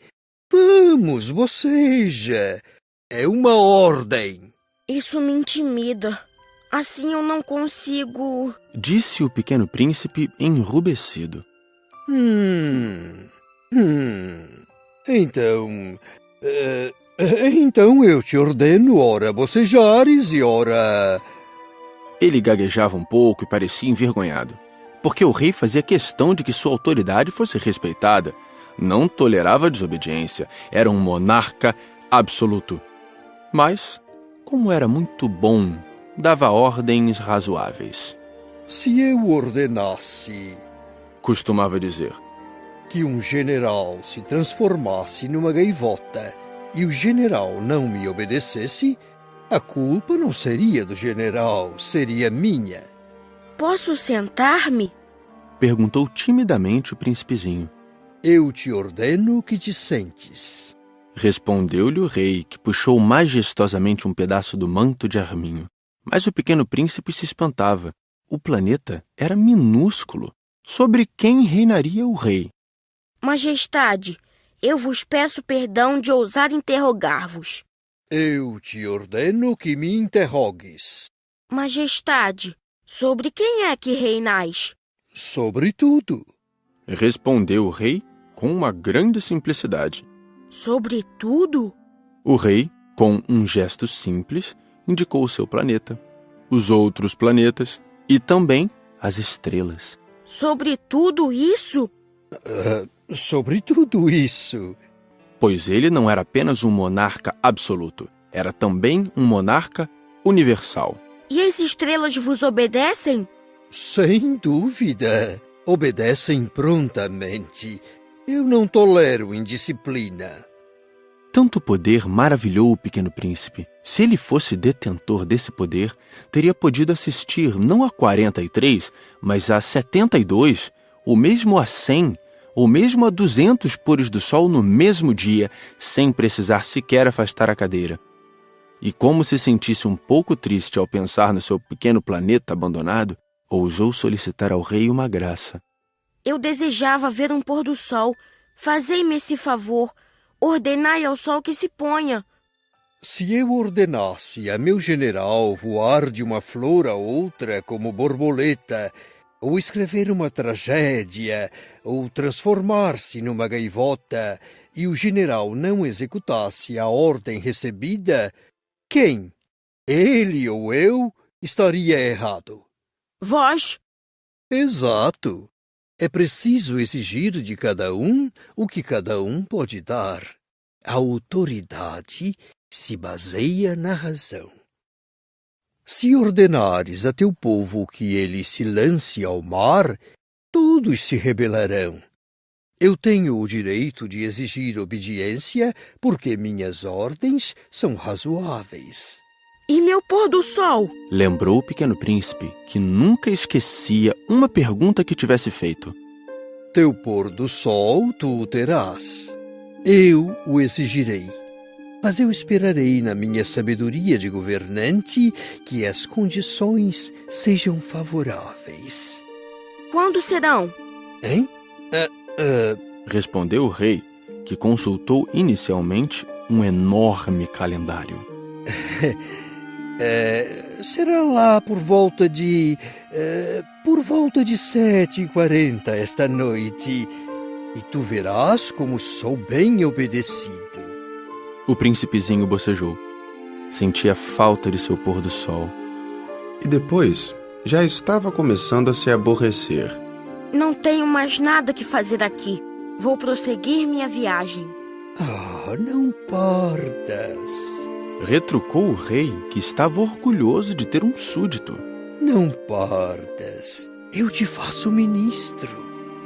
Speaker 6: Vamos, boceja. É uma ordem.
Speaker 3: Isso me intimida. Assim eu não consigo...
Speaker 2: Disse o pequeno príncipe enrubescido.
Speaker 6: Então eu te ordeno, ora bocejares e ora...
Speaker 2: Ele gaguejava um pouco e parecia envergonhado, porque o rei fazia questão de que sua autoridade fosse respeitada. Não tolerava desobediência, era um monarca absoluto. Mas, como era muito bom, dava ordens razoáveis.
Speaker 6: Se eu ordenasse,
Speaker 2: costumava dizer,
Speaker 6: que um general se transformasse numa gaivota e o general não me obedecesse, a culpa não seria do general, seria minha.
Speaker 3: Posso sentar-me?
Speaker 2: Perguntou timidamente o príncipezinho.
Speaker 6: Eu te ordeno que te sentes.
Speaker 2: Respondeu-lhe o rei, que puxou majestosamente um pedaço do manto de arminho. Mas o pequeno príncipe se espantava. O planeta era minúsculo. Sobre quem reinaria o rei?
Speaker 3: Majestade, eu vos peço perdão de ousar interrogar-vos.
Speaker 6: Eu te ordeno que me interrogues.
Speaker 3: Majestade, sobre quem é que reinais?
Speaker 6: Sobre tudo.
Speaker 2: Respondeu o rei com uma grande simplicidade.
Speaker 3: Sobre tudo?
Speaker 2: O rei, com um gesto simples, indicou o seu planeta, os outros planetas e também as estrelas.
Speaker 3: Sobre tudo isso?
Speaker 6: Sobre tudo isso.
Speaker 2: Pois ele não era apenas um monarca absoluto, era também um monarca universal.
Speaker 3: E as estrelas vos obedecem?
Speaker 6: Sem dúvida. Obedecem prontamente. Eu não tolero indisciplina.
Speaker 5: Tanto poder maravilhou o Pequeno Príncipe. Se ele fosse detentor desse poder, teria podido assistir não a 43, mas a 72, ou mesmo a 100, ou mesmo a 200 pôres do sol no mesmo dia, sem precisar sequer afastar a cadeira. E como se sentisse um pouco triste ao pensar no seu pequeno planeta abandonado, ousou solicitar ao rei uma graça.
Speaker 3: Eu desejava ver um pôr do sol. Fazei-me esse favor. Ordenai ao sol que se ponha.
Speaker 6: Se eu ordenasse a meu general voar de uma flor a outra como borboleta, ou escrever uma tragédia, ou transformar-se numa gaivota, e o general não executasse a ordem recebida, quem, ele ou eu, estaria errado?
Speaker 3: Vós?
Speaker 6: Exato. É preciso exigir de cada um o que cada um pode dar. A autoridade se baseia na razão. Se ordenares a teu povo que ele se lance ao mar, todos se rebelarão. Eu tenho o direito de exigir obediência porque minhas ordens são razoáveis.
Speaker 3: E meu pôr do sol?
Speaker 5: Lembrou o Pequeno Príncipe que nunca esquecia uma pergunta que tivesse feito.
Speaker 6: Teu pôr do sol tu o terás. Eu o exigirei. Mas eu esperarei na minha sabedoria de governante que as condições sejam favoráveis.
Speaker 3: Quando serão?
Speaker 6: Hein?
Speaker 5: Respondeu o rei, que consultou inicialmente um enorme calendário.
Speaker 6: Será lá por volta de 7h40 esta noite, e tu verás como sou bem obedecido.
Speaker 5: O príncipezinho bocejou. Sentia falta de seu pôr do sol.
Speaker 2: E depois, já estava começando a se aborrecer.
Speaker 3: Não tenho mais nada que fazer aqui. Vou prosseguir minha viagem.
Speaker 6: Não partas.
Speaker 5: Retrucou o rei, que estava orgulhoso de ter um súdito.
Speaker 6: Não partas. Eu te faço ministro.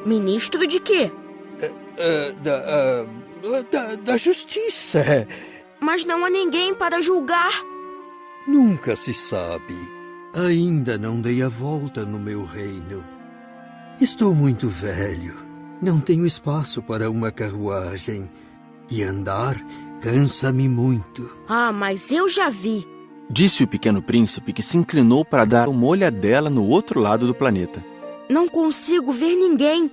Speaker 3: Ministro de quê?
Speaker 6: Da justiça.
Speaker 3: Mas não há ninguém para julgar.
Speaker 6: Nunca se sabe. Ainda não dei a volta no meu reino. Estou muito velho. Não tenho espaço para uma carruagem. E andar cansa-me muito.
Speaker 3: Mas eu já vi.
Speaker 5: Disse o Pequeno Príncipe, que se inclinou para dar uma olhadela no outro lado do planeta.
Speaker 3: Não consigo ver ninguém.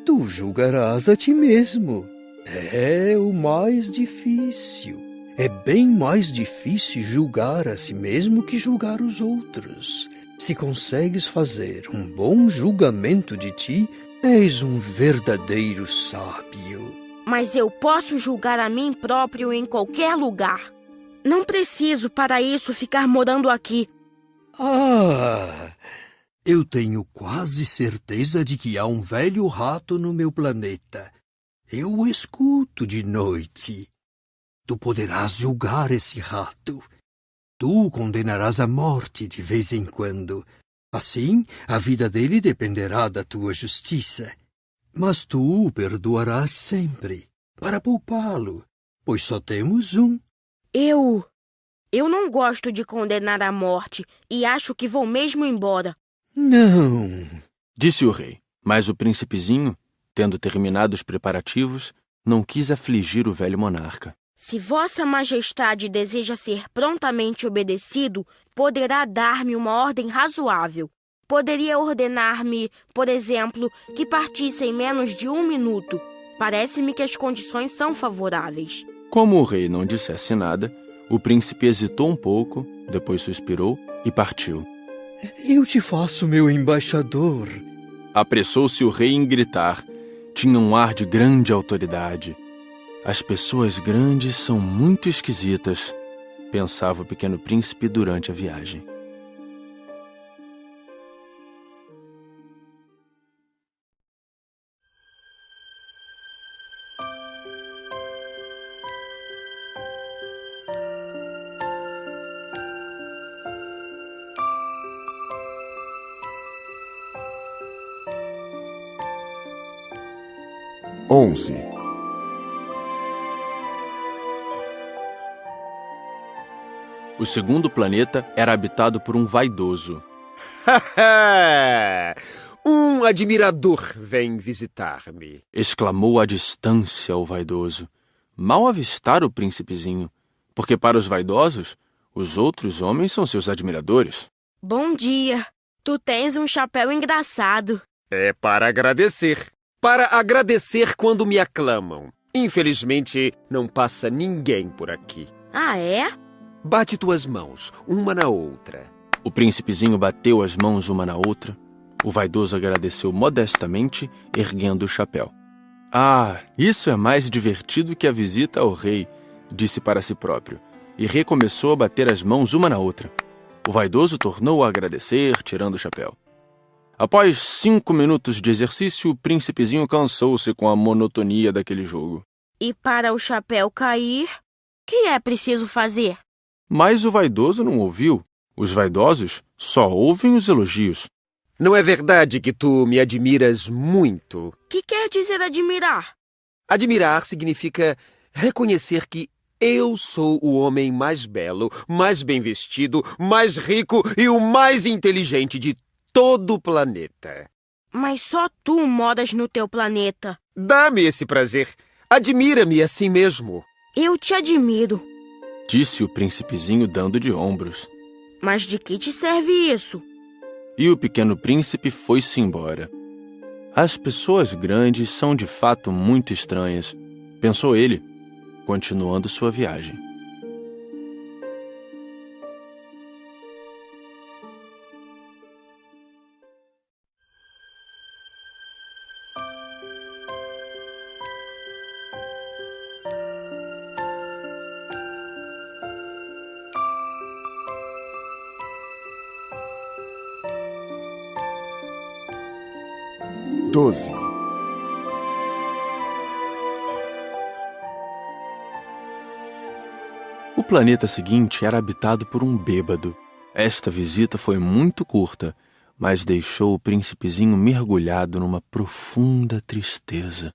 Speaker 6: Tu julgarás a ti mesmo. É o mais difícil. É bem mais difícil julgar a si mesmo que julgar os outros. Se consegues fazer um bom julgamento de ti, és um verdadeiro sábio.
Speaker 3: Mas eu posso julgar a mim próprio em qualquer lugar. Não preciso, para isso, ficar morando aqui.
Speaker 6: Eu tenho quase certeza de que há um velho rato no meu planeta. Eu o escuto de noite. Tu poderás julgar esse rato. Tu o condenarás à morte de vez em quando. Assim, a vida dele dependerá da tua justiça. Mas tu o perdoarás sempre, para poupá-lo, pois só temos um.
Speaker 3: Eu não gosto de condenar à morte e acho que vou mesmo embora.
Speaker 6: Não,
Speaker 5: disse o rei, mas o príncipezinho, tendo terminado os preparativos, não quis afligir o velho monarca.
Speaker 3: Se Vossa Majestade deseja ser prontamente obedecido, poderá dar-me uma ordem razoável. Poderia ordenar-me, por exemplo, que partisse em menos de 1 minuto. Parece-me que as condições são favoráveis.
Speaker 5: Como o rei não dissesse nada, o príncipe hesitou um pouco, depois suspirou e partiu.
Speaker 6: Eu te faço meu embaixador.
Speaker 5: Apressou-se o rei em gritar. Tinha um ar de grande autoridade. As pessoas grandes são muito esquisitas, pensava o Pequeno Príncipe durante a viagem.
Speaker 7: 11.
Speaker 5: O segundo planeta era habitado por um vaidoso.
Speaker 8: Um admirador vem visitar-me.
Speaker 5: Exclamou à distância o vaidoso. Mal avistara o príncipezinho, porque para os vaidosos, os outros homens são seus admiradores.
Speaker 3: Bom dia. Tu tens um chapéu engraçado.
Speaker 8: É para agradecer. Para agradecer quando me aclamam. Infelizmente, não passa ninguém por aqui.
Speaker 3: Ah, é?
Speaker 8: Bate tuas mãos, uma na outra.
Speaker 5: O príncipezinho bateu as mãos uma na outra. O vaidoso agradeceu modestamente, erguendo o chapéu. Ah, isso é mais divertido que a visita ao rei, disse para si próprio, e recomeçou a bater as mãos uma na outra. O vaidoso tornou a agradecer, tirando o chapéu. Após 5 minutos de exercício, o príncipezinho cansou-se com a monotonia daquele jogo.
Speaker 3: E para o chapéu cair, o que é preciso fazer?
Speaker 5: Mas o vaidoso não ouviu. Os vaidosos só ouvem os elogios.
Speaker 8: Não é verdade que tu me admiras muito?
Speaker 3: O que quer dizer admirar?
Speaker 8: Admirar significa reconhecer que eu sou o homem mais belo, mais bem vestido, mais rico e o mais inteligente de todo o planeta.
Speaker 3: Mas só tu moras no teu planeta.
Speaker 8: Dá-me esse prazer. Admira-me assim mesmo.
Speaker 3: Eu te admiro.
Speaker 5: Disse o príncipezinho dando de ombros.
Speaker 3: Mas de que te serve isso?
Speaker 5: E o pequeno príncipe foi-se embora. As pessoas grandes são de fato muito estranhas, pensou ele, continuando sua viagem.
Speaker 7: Doze.
Speaker 5: O planeta seguinte era habitado por um bêbado. Esta visita foi muito curta, mas deixou o príncipezinho mergulhado numa profunda tristeza.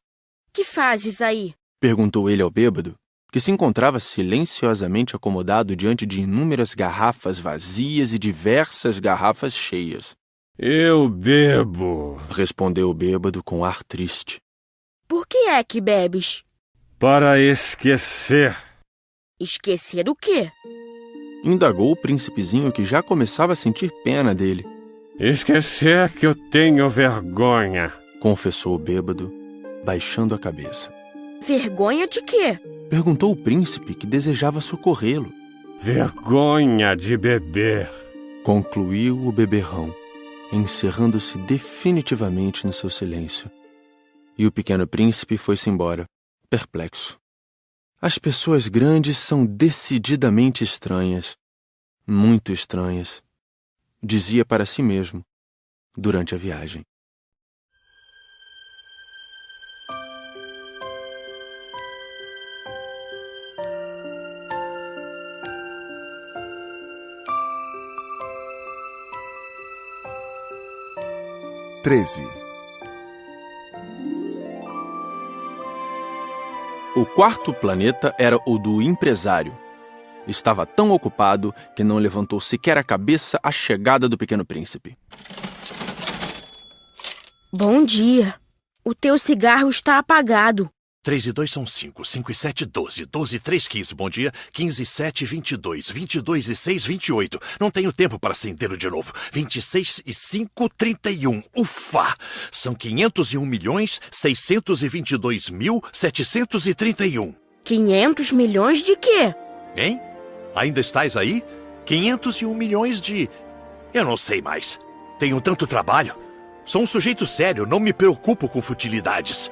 Speaker 3: Que fazes aí?
Speaker 5: Perguntou ele ao bêbado, que se encontrava silenciosamente acomodado diante de inúmeras garrafas vazias e diversas garrafas cheias.
Speaker 9: Eu bebo,
Speaker 5: respondeu o bêbado com ar triste.
Speaker 3: Por que é que bebes?
Speaker 9: para esquecer.
Speaker 3: Esquecer o quê?
Speaker 5: Indagou o príncipezinho, que já começava a sentir pena dele.
Speaker 9: Esquecer que eu tenho vergonha,
Speaker 5: confessou o bêbado, baixando a cabeça.
Speaker 3: Vergonha de quê?
Speaker 5: Perguntou o príncipe, que desejava socorrê-lo.
Speaker 9: Vergonha de beber,
Speaker 5: concluiu o beberrão, encerrando-se definitivamente no seu silêncio. E o pequeno príncipe foi-se embora, perplexo. As pessoas grandes são decididamente estranhas, muito estranhas, dizia para si mesmo, durante a viagem. O quarto planeta era o do empresário. Estava tão ocupado que não levantou sequer a cabeça à chegada do pequeno príncipe.
Speaker 3: Bom dia. O teu cigarro está apagado.
Speaker 10: 3 e 2 são 5, 5 e 7, 12, 12 e 3, 15, bom dia, 15 e 7, 22, 22 e 6, 28, não tenho tempo para acendê-lo de novo, 26 e 5, 31, ufa, são 501.622.731.
Speaker 3: 500 milhões de quê?
Speaker 10: Hein? Ainda estás aí? 501 milhões de... Eu não sei mais, tenho tanto trabalho, sou um sujeito sério, não me preocupo com futilidades.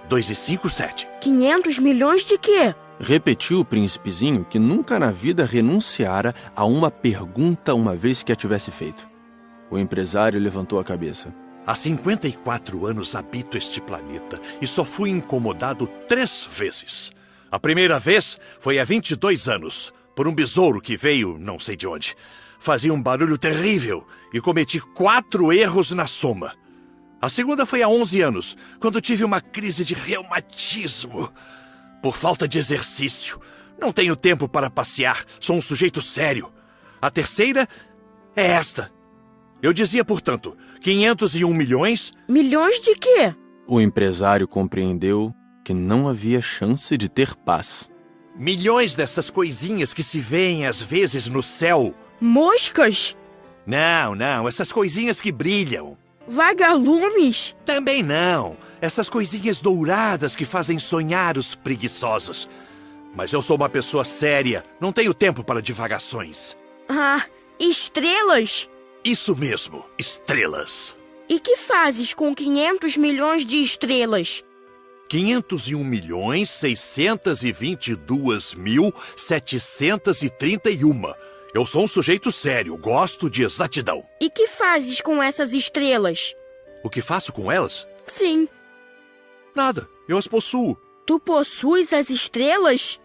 Speaker 10: 2 e 5, 7.
Speaker 3: 500 milhões de quê?
Speaker 5: Repetiu o príncipezinho, que nunca na vida renunciara a uma pergunta uma vez que a tivesse feito. O empresário levantou a cabeça.
Speaker 10: Há 54 anos habito este planeta e só fui incomodado 3 vezes. A primeira vez foi há 22 anos, por um besouro que veio não sei de onde. Fazia um barulho terrível e cometi 4 erros na soma. A segunda foi há 11 anos, quando tive uma crise de reumatismo. Por falta de exercício. Não tenho tempo para passear, sou um sujeito sério. A terceira é esta. Eu dizia, portanto, 501 milhões...
Speaker 3: Milhões de quê?
Speaker 5: O empresário compreendeu que não havia chance de ter paz.
Speaker 10: Milhões dessas coisinhas que se veem às vezes no céu.
Speaker 3: Moscas?
Speaker 10: Não, essas coisinhas que brilham.
Speaker 3: Vagalumes?
Speaker 10: Também não. Essas coisinhas douradas que fazem sonhar os preguiçosos. Mas eu sou uma pessoa séria, não tenho tempo para divagações.
Speaker 3: Ah, estrelas?
Speaker 10: Isso mesmo, estrelas.
Speaker 3: E que fazes com 500 milhões de estrelas?
Speaker 10: 501.622.731. Eu sou um sujeito sério, gosto de exatidão.
Speaker 3: E que fazes com essas estrelas?
Speaker 10: O que faço com elas?
Speaker 3: Sim.
Speaker 10: Nada, eu as possuo.
Speaker 3: Tu possuis as estrelas?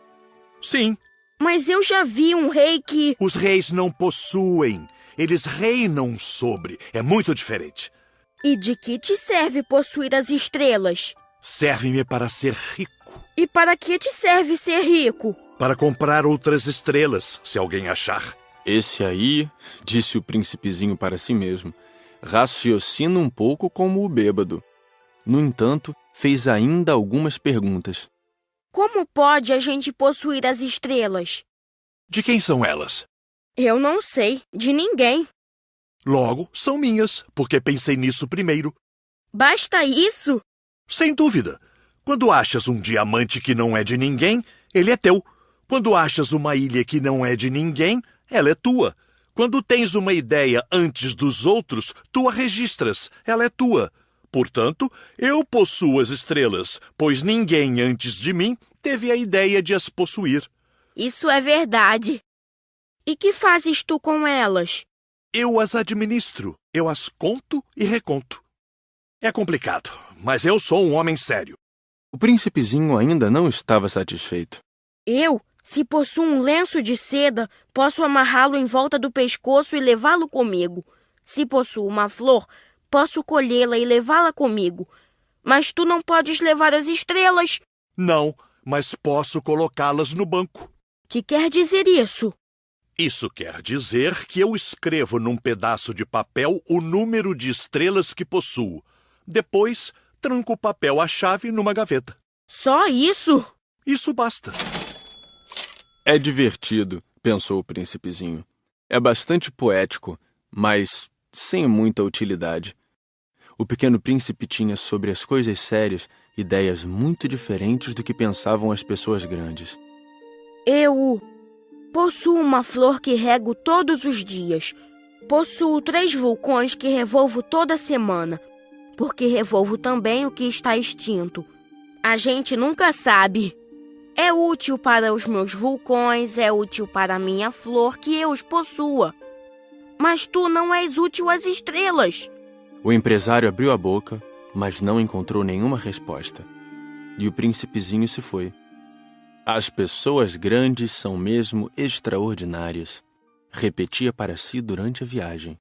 Speaker 10: Sim.
Speaker 3: Mas eu já vi um rei que...
Speaker 10: Os reis não possuem, eles reinam sobre. É muito diferente.
Speaker 3: E de que te serve possuir as estrelas?
Speaker 10: Serve-me para ser rico.
Speaker 3: E para que te serve ser rico?
Speaker 10: Para comprar outras estrelas, se alguém achar.
Speaker 5: Esse aí, disse o príncipezinho para si mesmo, raciocina um pouco como o bêbado. No entanto, fez ainda algumas perguntas.
Speaker 3: Como pode a gente possuir as estrelas?
Speaker 10: De quem são elas?
Speaker 3: Eu não sei, de ninguém.
Speaker 10: Logo, são minhas, porque pensei nisso primeiro.
Speaker 3: Basta isso?
Speaker 10: Sem dúvida. Quando achas um diamante que não é de ninguém, ele é teu. Quando achas uma ilha que não é de ninguém, ela é tua. Quando tens uma ideia antes dos outros, tu a registras, ela é tua. Portanto, eu possuo as estrelas, pois ninguém antes de mim teve a ideia de as possuir.
Speaker 3: Isso é verdade. E que fazes tu com elas?
Speaker 10: Eu as administro, eu as conto e reconto. É complicado, mas eu sou um homem sério.
Speaker 5: O príncipezinho ainda não estava satisfeito.
Speaker 3: Eu, se possuo um lenço de seda, posso amarrá-lo em volta do pescoço e levá-lo comigo. Se possuo uma flor, posso colhê-la e levá-la comigo. Mas tu não podes levar as estrelas.
Speaker 10: Não, mas posso colocá-las no banco.
Speaker 3: Que quer dizer isso?
Speaker 10: Isso quer dizer que eu escrevo num pedaço de papel o número de estrelas que possuo. Depois, tranco o papel à chave numa gaveta.
Speaker 3: Só isso?
Speaker 10: Isso basta.
Speaker 5: É divertido, pensou o príncipezinho. É bastante poético, mas sem muita utilidade. O pequeno príncipe tinha sobre as coisas sérias ideias muito diferentes do que pensavam as pessoas grandes.
Speaker 3: Eu possuo uma flor que rego todos os dias. Possuo 3 vulcões que revolvo toda semana, porque revolvo também o que está extinto. A gente nunca sabe. É útil para os meus vulcões, é útil para a minha flor que eu os possua. Mas tu não és útil às estrelas.
Speaker 5: O empresário abriu a boca, mas não encontrou nenhuma resposta. E o príncipezinho se foi. As pessoas grandes são mesmo extraordinárias, repetia para si durante a viagem.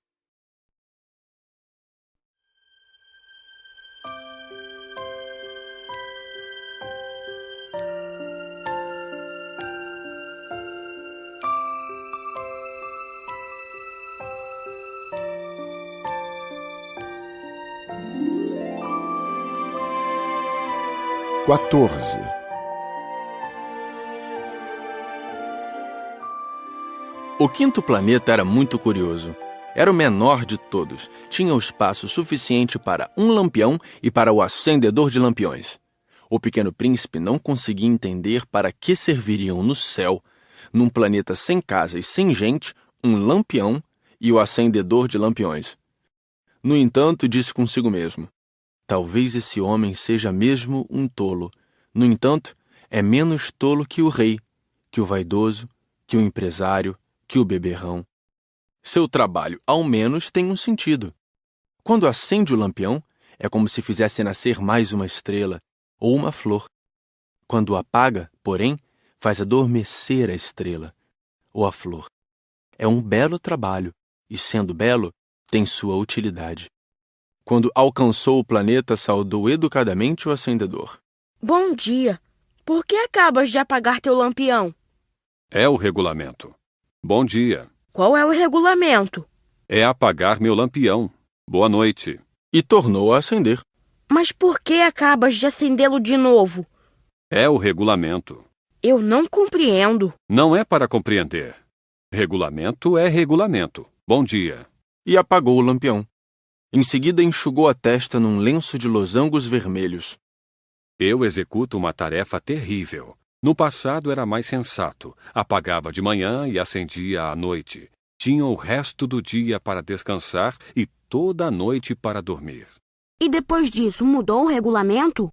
Speaker 5: O quinto planeta era muito curioso. Era o menor de todos. Tinha o espaço suficiente para um lampião e para o acendedor de lampiões. O pequeno príncipe não conseguia entender para que serviriam no céu, num planeta sem casa e sem gente, um lampião e o acendedor de lampiões. No entanto, disse consigo mesmo: talvez esse homem seja mesmo um tolo. No entanto, é menos tolo que o rei, que o vaidoso, que o empresário, que o beberrão. Seu trabalho, ao menos, tem um sentido. Quando acende o lampião, é como se fizesse nascer mais uma estrela ou uma flor. Quando o apaga, porém, faz adormecer a estrela ou a flor. É um belo trabalho, e sendo belo, tem sua utilidade.
Speaker 2: Quando alcançou o planeta, saudou educadamente o acendedor.
Speaker 3: Bom dia. Por que acabas de apagar teu lampião?
Speaker 9: É o regulamento. Bom dia.
Speaker 3: Qual é o regulamento?
Speaker 9: É apagar meu lampião. Boa noite.
Speaker 2: E tornou a acender.
Speaker 3: Mas por que acabas de acendê-lo de novo?
Speaker 9: É o regulamento.
Speaker 3: Eu não compreendo.
Speaker 9: Não é para compreender. Regulamento é regulamento. Bom dia.
Speaker 2: E apagou o lampião. Em seguida, enxugou a testa num lenço de losangos vermelhos.
Speaker 9: Eu executo uma tarefa terrível. No passado era mais sensato. Apagava de manhã e acendia à noite. Tinha o resto do dia para descansar e toda a noite para dormir.
Speaker 3: E depois disso, mudou o regulamento?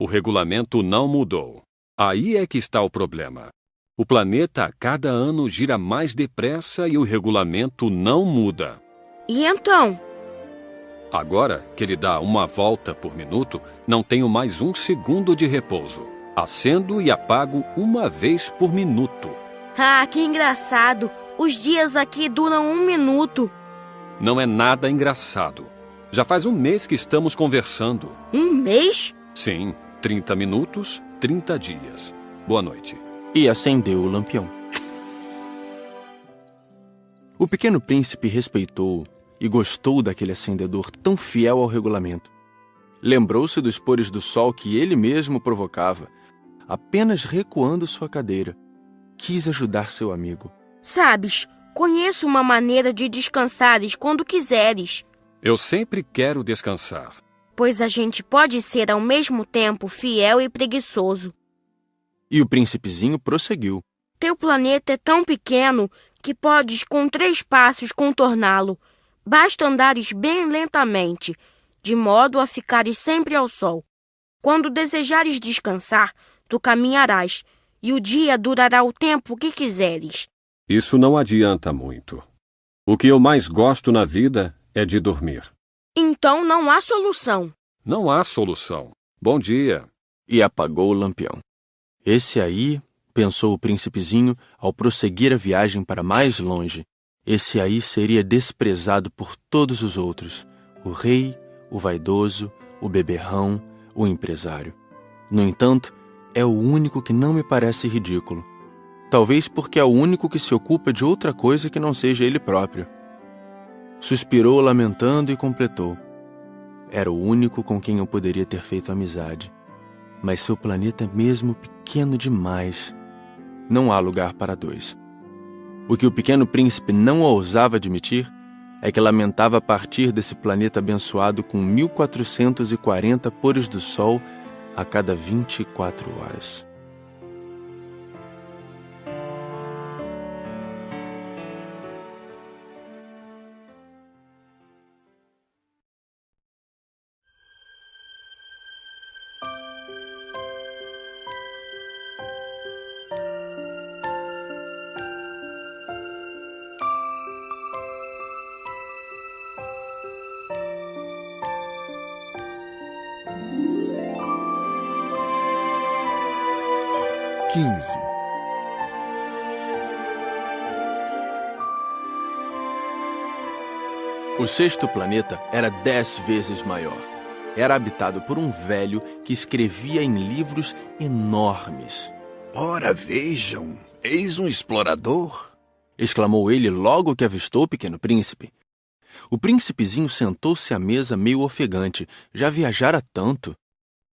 Speaker 9: O regulamento não mudou. Aí é que está o problema. O planeta a cada ano gira mais depressa e o regulamento não muda.
Speaker 3: E então?
Speaker 9: Agora que ele dá uma volta por minuto, não tenho mais 1 segundo de repouso. Acendo e apago uma vez por minuto.
Speaker 3: Ah, que engraçado! Os dias aqui duram 1 minuto.
Speaker 9: Não é nada engraçado. Já faz 1 mês que estamos conversando.
Speaker 3: 1 mês?
Speaker 9: Sim, 30 minutos, 30 dias. Boa noite.
Speaker 2: E acendeu o lampião. O pequeno príncipe respeitou e gostou daquele acendedor tão fiel ao regulamento. Lembrou-se dos pores do sol que ele mesmo provocava, apenas recuando sua cadeira. Quis ajudar seu amigo.
Speaker 3: Sabes, conheço uma maneira de descansares quando quiseres.
Speaker 9: Eu sempre quero descansar.
Speaker 3: Pois a gente pode ser ao mesmo tempo fiel e preguiçoso.
Speaker 2: E o príncipezinho prosseguiu.
Speaker 3: Teu planeta é tão pequeno que podes com 3 passos contorná-lo. Basta andares bem lentamente, de modo a ficares sempre ao sol. Quando desejares descansar, tu caminharás, e o dia durará o tempo que quiseres.
Speaker 9: Isso não adianta muito. O que eu mais gosto na vida é de dormir.
Speaker 3: Então não há solução.
Speaker 9: Não há solução. Bom dia.
Speaker 2: E apagou o lampião. Esse aí, pensou o príncipezinho ao prosseguir a viagem para mais longe, esse aí seria desprezado por todos os outros: o rei, o vaidoso, o beberrão, o empresário. No entanto, é o único que não me parece ridículo. Talvez porque é o único que se ocupa de outra coisa que não seja ele próprio. Suspirou lamentando e completou. Era o único com quem eu poderia ter feito amizade. Mas seu planeta é mesmo pequeno demais. Não há lugar para 2. O que o pequeno príncipe não ousava admitir é que lamentava partir desse planeta abençoado com 1440 pores do sol a cada 24 horas. O 6º planeta era 10 vezes maior. Era habitado por um velho que escrevia em livros enormes.
Speaker 10: Ora, vejam, eis um explorador!
Speaker 2: Exclamou ele logo que avistou o pequeno príncipe. O príncipezinho sentou-se à mesa meio ofegante. Já viajara tanto.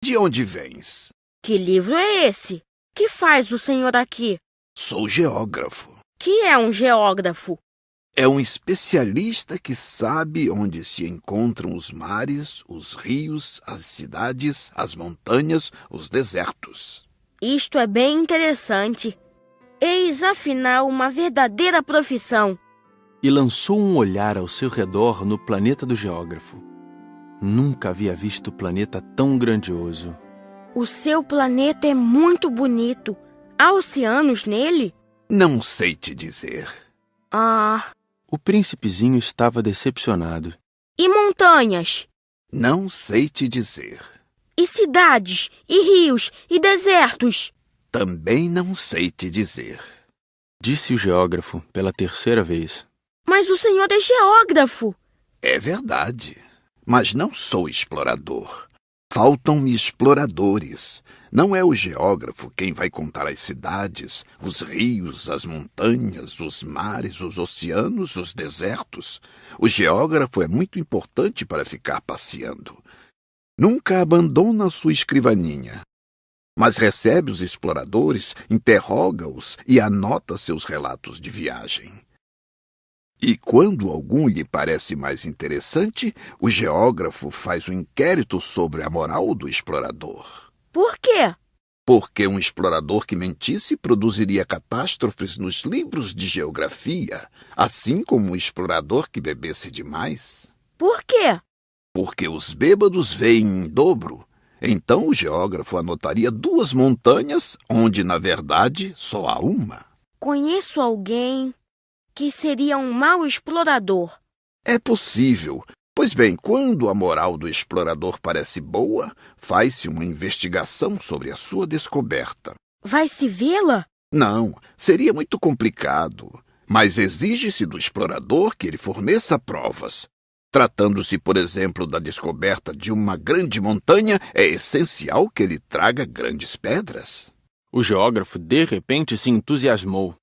Speaker 10: De onde vens?
Speaker 3: Que livro é esse? Que faz o senhor aqui?
Speaker 10: Sou geógrafo.
Speaker 3: Que é um geógrafo?
Speaker 10: É um especialista que sabe onde se encontram os mares, os rios, as cidades, as montanhas, os desertos.
Speaker 3: Isto é bem interessante. Eis, afinal, uma verdadeira profissão.
Speaker 2: E lançou um olhar ao seu redor no planeta do geógrafo. Nunca havia visto planeta tão grandioso.
Speaker 3: O seu planeta é muito bonito. Há oceanos nele?
Speaker 10: Não sei te dizer.
Speaker 3: Ah...
Speaker 2: O príncipezinho estava decepcionado.
Speaker 3: E montanhas?
Speaker 10: Não sei te dizer.
Speaker 3: E cidades? E rios? E desertos?
Speaker 10: Também não sei te dizer.
Speaker 2: Disse o geógrafo pela 3ª vez.
Speaker 3: Mas o senhor é geógrafo.
Speaker 10: É verdade.
Speaker 7: Mas não sou explorador. Faltam-me exploradores. Não é o geógrafo quem vai contar as cidades, os rios, as montanhas, os mares, os oceanos, os desertos. O geógrafo é muito importante para ficar passeando. Nunca abandona sua escrivaninha, mas recebe os exploradores, interroga-os e anota seus relatos de viagem. E quando algum lhe parece mais interessante, o geógrafo faz um inquérito sobre a moral do explorador.
Speaker 3: Por quê?
Speaker 7: Porque um explorador que mentisse produziria catástrofes nos livros de geografia, assim como um explorador que bebesse demais.
Speaker 3: Por quê?
Speaker 7: Porque os bêbados veem em dobro. Então o geógrafo anotaria 2 montanhas, onde, na verdade, só há uma.
Speaker 3: Conheço alguém que seria um mau explorador.
Speaker 7: É possível. Pois bem, quando a moral do explorador parece boa, faz-se uma investigação sobre a sua descoberta.
Speaker 3: Vai-se vê-la?
Speaker 7: Não, seria muito complicado. Mas exige-se do explorador que ele forneça provas. Tratando-se, por exemplo, da descoberta de uma grande montanha, é essencial que ele traga grandes pedras.
Speaker 2: O geógrafo, de repente, se entusiasmou.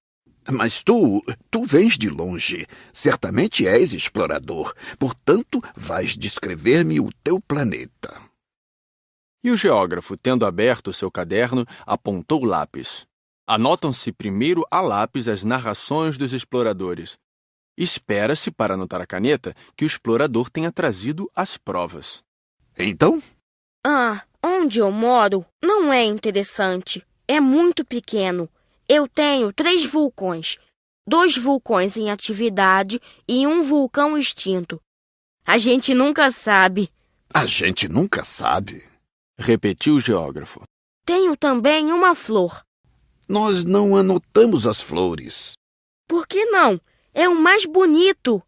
Speaker 7: Mas tu vens de longe. Certamente és explorador. Portanto, vais descrever-me o teu planeta.
Speaker 2: E o geógrafo, tendo aberto seu caderno, apontou o lápis. Anotam-se primeiro a lápis as narrações dos exploradores. Espera-se, para anotar a caneta, que o explorador tenha trazido as provas.
Speaker 7: Então?
Speaker 3: Onde eu moro não é interessante. É muito pequeno. Eu tenho 3 vulcões. 2 vulcões em atividade e 1 vulcão extinto. A gente nunca sabe.
Speaker 7: A gente nunca sabe?
Speaker 2: Repetiu o geógrafo.
Speaker 3: Tenho também uma flor.
Speaker 7: Nós não anotamos as flores.
Speaker 3: Por que não? É o mais bonito.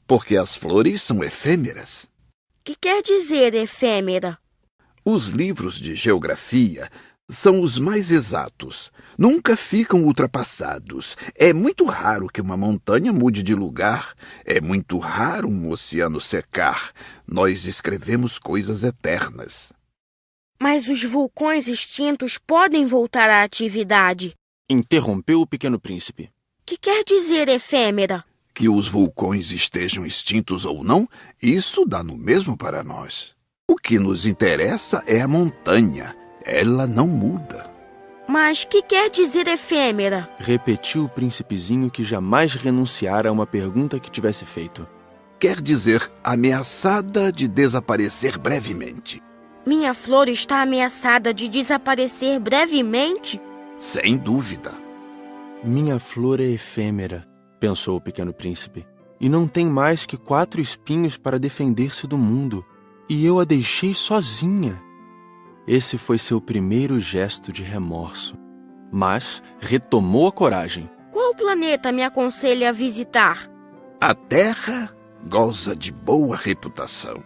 Speaker 7: Porque as flores são efêmeras.
Speaker 3: Que quer dizer efêmera?
Speaker 7: Os livros de geografia são os mais exatos. Nunca ficam ultrapassados. É muito raro que uma montanha mude de lugar. É muito raro um oceano secar. Nós escrevemos coisas eternas.
Speaker 3: Mas os vulcões extintos podem voltar à atividade.
Speaker 2: Interrompeu o Pequeno Príncipe.
Speaker 3: Que quer dizer efêmera?
Speaker 7: Que os vulcões estejam extintos ou não, isso dá no mesmo para nós. O que nos interessa é a montanha. Ela não muda.
Speaker 3: Mas que quer dizer efêmera?
Speaker 2: Repetiu o príncipezinho, que jamais renunciara a uma pergunta que tivesse feito.
Speaker 7: Quer dizer ameaçada de desaparecer brevemente.
Speaker 3: Minha flor está ameaçada de desaparecer brevemente?
Speaker 7: Sem dúvida.
Speaker 2: Minha flor é efêmera, pensou o Pequeno Príncipe, e não tem mais que 4 espinhos para defender-se do mundo, e eu a deixei sozinha. Esse foi seu primeiro gesto de remorso, mas retomou a coragem.
Speaker 3: Qual planeta me aconselha a visitar?
Speaker 7: A Terra goza de boa reputação.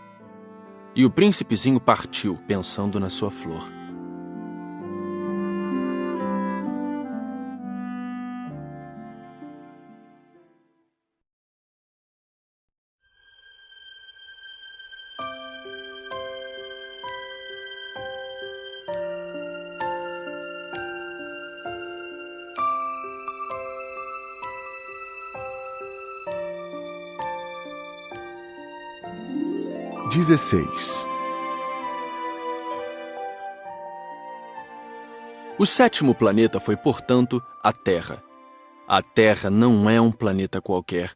Speaker 2: E o príncipezinho partiu, pensando na sua flor. O 7º planeta foi, portanto, a Terra. A Terra não é um planeta qualquer.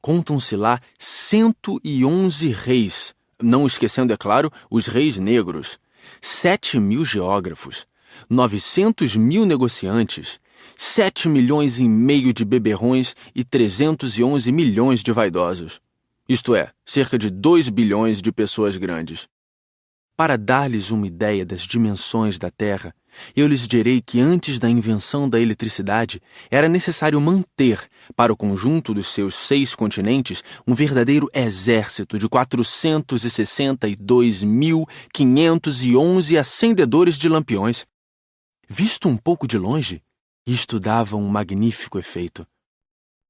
Speaker 2: Contam-se lá 111 reis, não esquecendo, é claro, os reis negros, 7.000 geógrafos, 900.000 negociantes, 7,5 milhões de beberrões e 311 milhões de vaidosos. Isto é, cerca de 2 bilhões de pessoas grandes. Para dar-lhes uma ideia das dimensões da Terra, eu lhes direi que antes da invenção da eletricidade era necessário manter, para o conjunto dos seus 6 continentes, um verdadeiro exército de 462.511 acendedores de lampiões. Visto um pouco de longe, isto dava um magnífico efeito.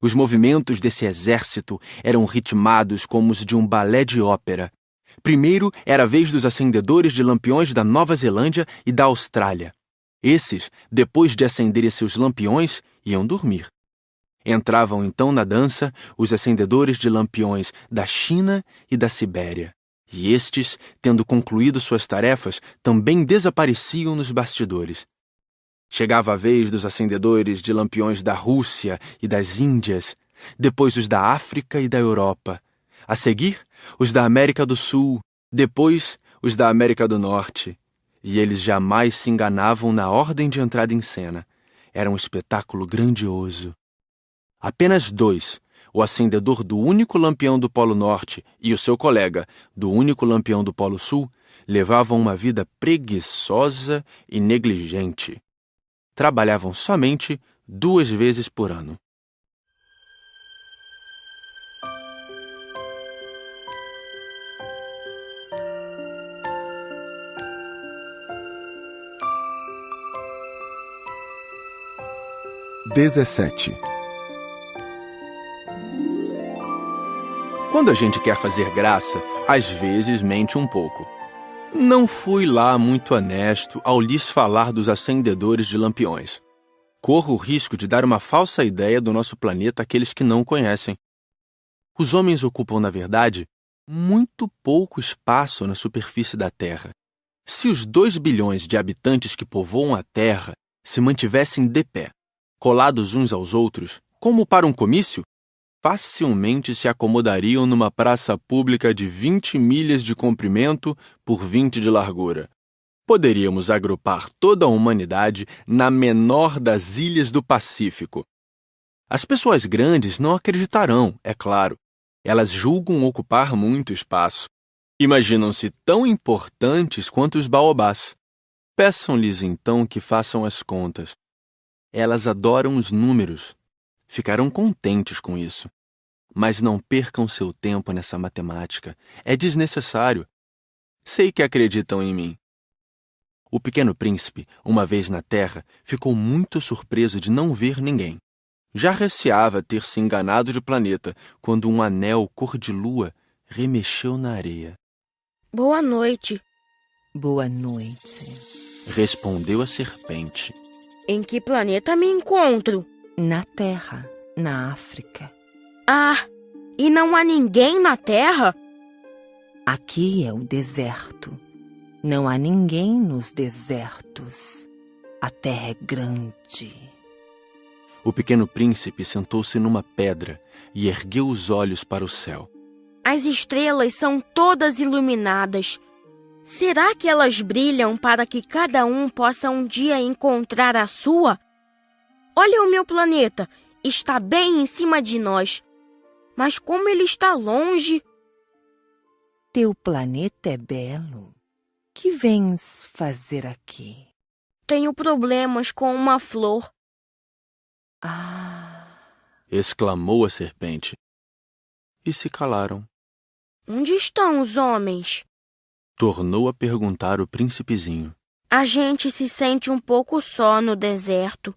Speaker 2: Os movimentos desse exército eram ritmados como os de um balé de ópera.
Speaker 5: Primeiro era a vez dos acendedores de lampiões da Nova Zelândia e da Austrália. Esses, depois de acenderem seus lampiões, iam dormir. Entravam então na dança os acendedores de lampiões da China e da Sibéria. E estes, tendo concluído suas tarefas, também desapareciam nos bastidores. Chegava a vez dos acendedores de lampiões da Rússia e das Índias, depois os da África e da Europa. A seguir, os da América do Sul, depois os da América do Norte. E eles jamais se enganavam na ordem de entrada em cena. Era um espetáculo grandioso. Apenas dois, o acendedor do único lampião do Polo Norte e o seu colega, do único lampião do Polo Sul, levavam uma vida preguiçosa e negligente. Trabalhavam somente 2 vezes por ano. Quando a gente quer fazer graça, às vezes mente um pouco. Não fui lá muito honesto ao lhes falar dos acendedores de lampiões. Corro o risco de dar uma falsa ideia do nosso planeta àqueles que não o conhecem. Os homens ocupam, na verdade, muito pouco espaço na superfície da Terra. Se os 2 bilhões de habitantes que povoam a Terra se mantivessem de pé, colados uns aos outros, como para um comício, facilmente se acomodariam numa praça pública de 20 milhas de comprimento por 20 de largura. Poderíamos agrupar toda a humanidade na menor das ilhas do Pacífico. As pessoas grandes não acreditarão, é claro. Elas julgam ocupar muito espaço. Imaginam-se tão importantes quanto os baobás. Peçam-lhes então que façam as contas. Elas adoram os números. Ficarão contentes com isso. Mas não percam seu tempo nessa matemática. É desnecessário. Sei que acreditam em mim. O Pequeno Príncipe, uma vez na Terra, ficou muito surpreso de não ver ninguém. Já receava ter se enganado de planeta quando um anel cor de lua remexeu na areia.
Speaker 3: Boa noite.
Speaker 11: Boa noite.
Speaker 5: Respondeu a serpente.
Speaker 3: Em que planeta me encontro?
Speaker 11: Na Terra, na África.
Speaker 3: Ah, e não há ninguém na Terra?
Speaker 11: Aqui é o deserto. Não há ninguém nos desertos. A terra é grande.
Speaker 5: O Pequeno Príncipe sentou-se numa pedra e ergueu os olhos para o céu.
Speaker 3: As estrelas são todas iluminadas. Será que elas brilham para que cada um possa um dia encontrar a sua? Olha o meu planeta, está bem em cima de nós. Mas como ele está longe...
Speaker 11: Teu planeta é belo. Que vens fazer aqui?
Speaker 3: Tenho problemas com uma flor.
Speaker 11: Ah!
Speaker 5: Exclamou a serpente. E se calaram.
Speaker 3: Onde estão os homens?
Speaker 5: Tornou a perguntar o príncipezinho.
Speaker 3: A gente se sente um pouco só no deserto.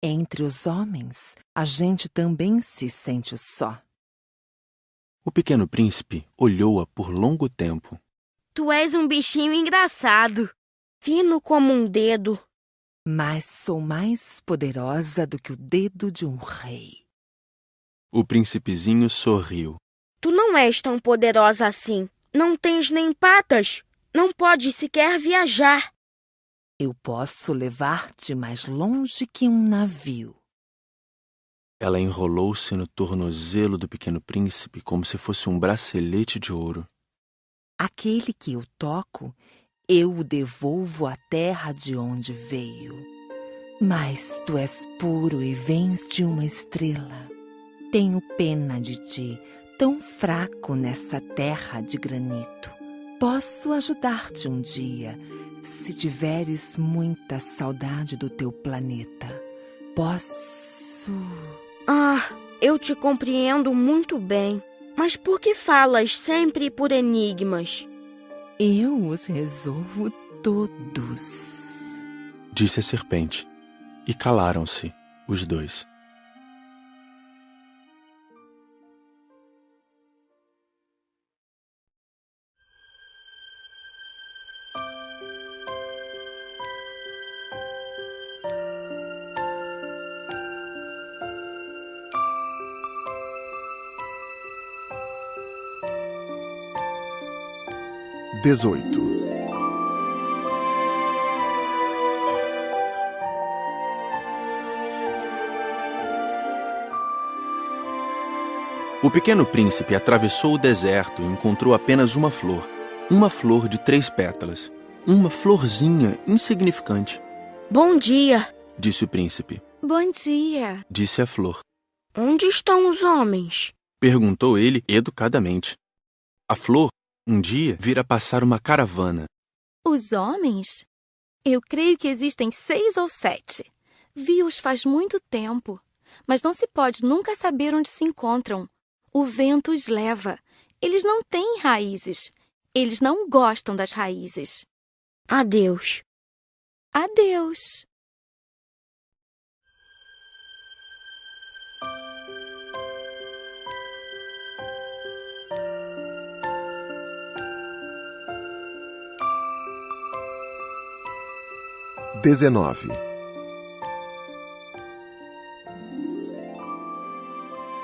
Speaker 11: Entre os homens, a gente também se sente só.
Speaker 5: O Pequeno Príncipe olhou-a por longo tempo.
Speaker 3: Tu és um bichinho engraçado, fino como um dedo.
Speaker 11: Mas sou mais poderosa do que o dedo de um rei.
Speaker 5: O príncipezinho sorriu.
Speaker 3: Tu não és tão poderosa assim. Não tens nem patas. Não podes sequer viajar.
Speaker 11: Eu posso levar-te mais longe que um navio.
Speaker 5: Ela enrolou-se no tornozelo do Pequeno Príncipe como se fosse um bracelete de ouro.
Speaker 11: Aquele que eu toco, eu o devolvo à terra de onde veio. Mas tu és puro e vens de uma estrela. Tenho pena de ti, tão fraco nessa terra de granito. Posso ajudar-te um dia, se tiveres muita saudade do teu planeta. Posso...
Speaker 3: Ah, eu te compreendo muito bem. Mas por que falas sempre por enigmas?
Speaker 11: Eu os resolvo todos.
Speaker 5: Disse a serpente. E calaram-se, os dois.
Speaker 12: 18.
Speaker 5: O pequeno príncipe atravessou o deserto e encontrou apenas uma flor de 3 pétalas, uma florzinha insignificante.
Speaker 3: Bom dia,
Speaker 5: disse o príncipe.
Speaker 13: Bom dia,
Speaker 5: disse a flor.
Speaker 3: Onde estão os homens?
Speaker 5: Perguntou ele educadamente. A flor, um dia, vira passar uma caravana.
Speaker 13: Os homens? Eu creio que existem 6 ou 7. Vi-os faz muito tempo, mas não se pode nunca saber onde se encontram. O vento os leva. Eles não têm raízes. Eles não gostam das raízes.
Speaker 3: Adeus.
Speaker 13: Adeus.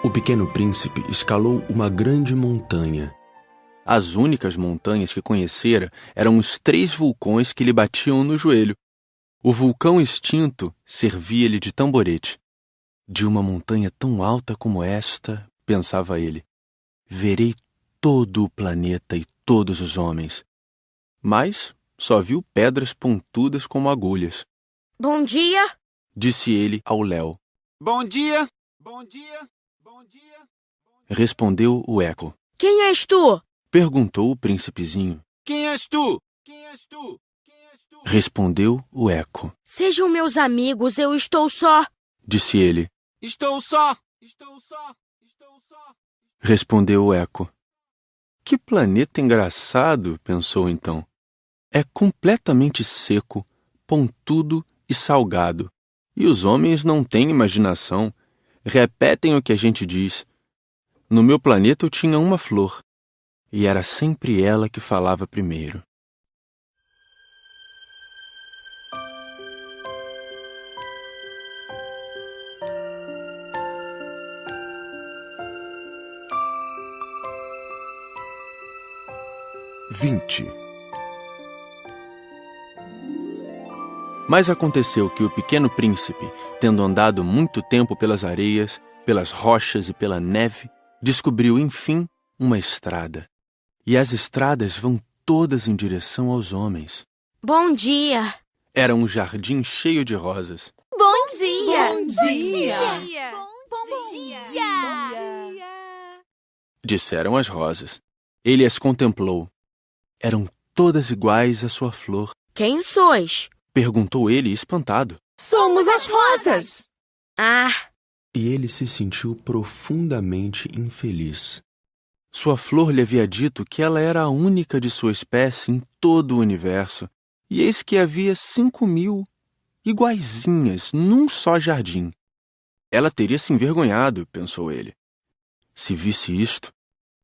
Speaker 5: O pequeno príncipe escalou uma grande montanha. As únicas montanhas que conhecera eram os 3 vulcões que lhe batiam no joelho. O vulcão extinto servia-lhe de tamborete. De uma montanha tão alta como esta, pensava ele, verei todo o planeta e todos os homens. Mas só viu pedras pontudas como agulhas.
Speaker 3: Bom dia,
Speaker 5: disse ele ao Léo.
Speaker 2: Bom dia, bom dia, bom dia.
Speaker 5: Respondeu o eco.
Speaker 3: Quem és tu?
Speaker 5: Perguntou o príncipezinho.
Speaker 2: Quem és tu? Quem és tu? Quem és tu?
Speaker 5: Respondeu o eco.
Speaker 3: Sejam meus amigos, eu estou só.
Speaker 5: Disse ele.
Speaker 2: Estou só, estou só, estou só.
Speaker 5: Respondeu o eco. Que planeta engraçado, pensou então. É completamente seco, pontudo e salgado. E os homens não têm imaginação. Repetem o que a gente diz. No meu planeta eu tinha uma flor. E era sempre ela que falava primeiro. Mas aconteceu que o pequeno príncipe, tendo andado muito tempo pelas areias, pelas rochas e pela neve, descobriu, enfim, uma estrada. E as estradas vão todas em direção aos homens.
Speaker 3: Bom dia.
Speaker 5: Era um jardim cheio de rosas.
Speaker 13: Bom dia!
Speaker 11: Bom dia!
Speaker 13: Bom dia!
Speaker 5: Disseram as rosas. Ele as contemplou. Eram todas iguais à sua flor.
Speaker 3: Quem sois?
Speaker 5: Perguntou ele, espantado.
Speaker 11: Somos as rosas!
Speaker 3: Ah!
Speaker 5: E ele se sentiu profundamente infeliz. Sua flor lhe havia dito que ela era a única de sua espécie em todo o universo, e eis que havia 5.000 iguaizinhas num só jardim. Ela teria se envergonhado, pensou ele. Se visse isto,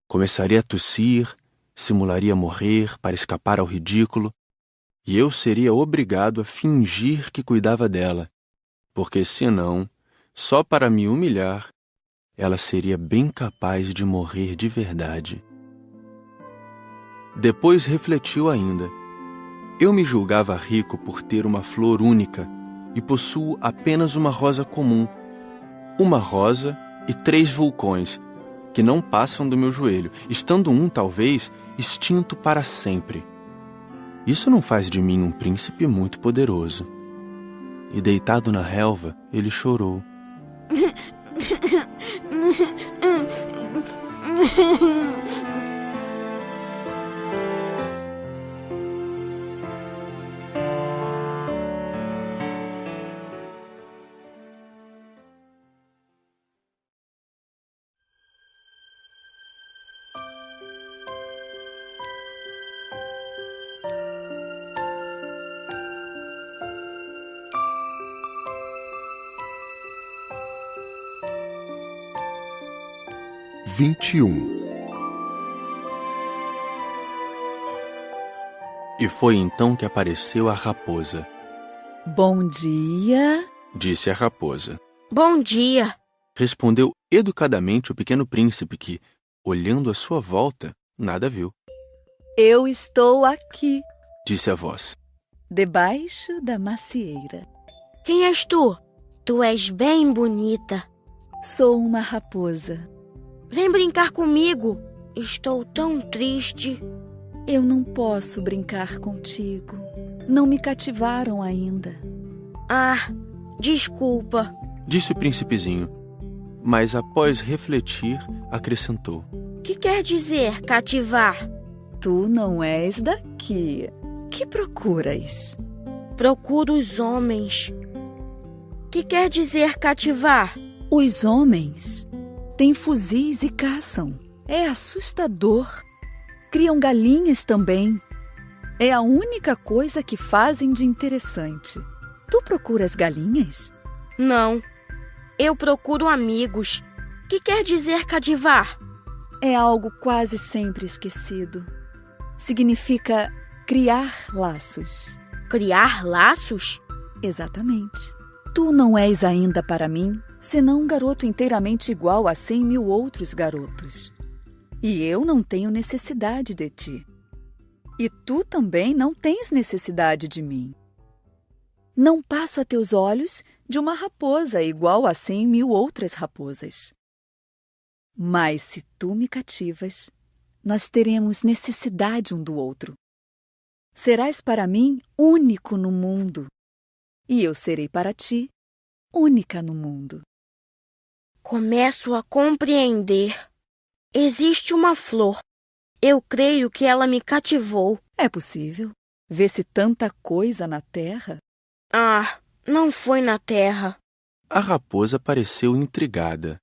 Speaker 5: começaria a tossir, simularia morrer para escapar ao ridículo, e eu seria obrigado a fingir que cuidava dela, porque senão, só para me humilhar, ela seria bem capaz de morrer de verdade. Depois refletiu ainda. Eu me julgava rico por ter uma flor única e possuo apenas uma rosa comum. Uma rosa e 3 vulcões, que não passam do meu joelho, estando um, talvez, extinto para sempre. Isso não faz de mim um príncipe muito poderoso. E deitado na relva, ele chorou. E foi então que apareceu a raposa.
Speaker 11: Bom dia!
Speaker 5: Disse a raposa.
Speaker 3: Bom dia!
Speaker 5: Respondeu educadamente o pequeno príncipe que, olhando à sua volta, nada viu.
Speaker 12: Eu estou aqui,
Speaker 5: disse a voz.
Speaker 12: debaixo da macieira.
Speaker 3: Quem és tu? Tu és bem bonita.
Speaker 12: Sou uma raposa.
Speaker 3: Vem brincar comigo. Estou tão triste.
Speaker 12: Eu não posso brincar contigo. Não me cativaram ainda.
Speaker 3: Ah, desculpa,
Speaker 5: Disse o príncipezinho, mas após refletir, acrescentou.
Speaker 3: que quer dizer cativar?
Speaker 12: Tu não és daqui. Que procuras?
Speaker 3: Procuro os homens. Que quer dizer cativar?
Speaker 12: Os homens têm fuzis e caçam. É assustador. Criam galinhas também. É a única coisa que fazem de interessante. Tu procuras galinhas?
Speaker 3: Não. Eu procuro amigos. Que quer dizer cativar?
Speaker 12: É algo quase sempre esquecido. Significa criar laços.
Speaker 3: Criar laços?
Speaker 12: Exatamente. Tu não és ainda para mim, senão um garoto inteiramente igual a 100.000 outros garotos. E eu não tenho necessidade de ti. E tu também não tens necessidade de mim. Não passo a teus olhos de uma raposa igual a 100.000 outras raposas. Mas se tu me cativas, nós teremos necessidade um do outro. Serás para mim único no mundo, e eu serei para ti única no mundo.
Speaker 3: Começo a compreender. Existe uma flor. Eu creio que ela me cativou.
Speaker 12: É possível. Vê-se tanta coisa na terra.
Speaker 3: Ah, não foi na terra.
Speaker 5: A raposa pareceu intrigada.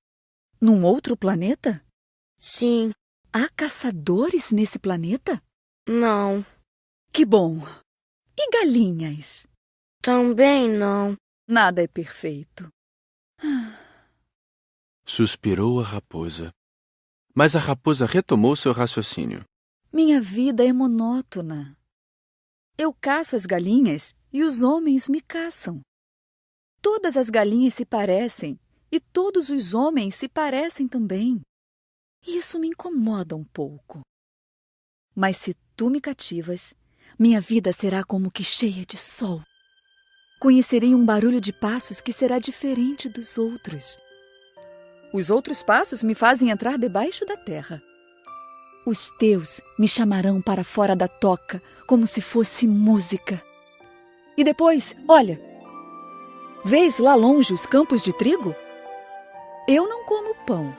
Speaker 12: Num outro planeta?
Speaker 3: Sim.
Speaker 12: Há caçadores nesse planeta?
Speaker 3: Não.
Speaker 12: Que bom. E galinhas?
Speaker 3: Também não.
Speaker 12: Nada é perfeito.
Speaker 5: Suspirou a raposa. Mas a raposa retomou seu raciocínio.
Speaker 12: Minha vida é monótona. Eu caço as galinhas e os homens me caçam. Todas as galinhas se parecem e todos os homens se parecem também. Isso me incomoda um pouco. Mas se tu me cativas, minha vida será como que cheia de sol. Conhecerei um barulho de passos que será diferente dos outros. Os outros passos me fazem entrar debaixo da terra. Os teus me chamarão para fora da toca, como se fosse música. E depois, olha, vês lá longe os campos de trigo? Eu não como pão.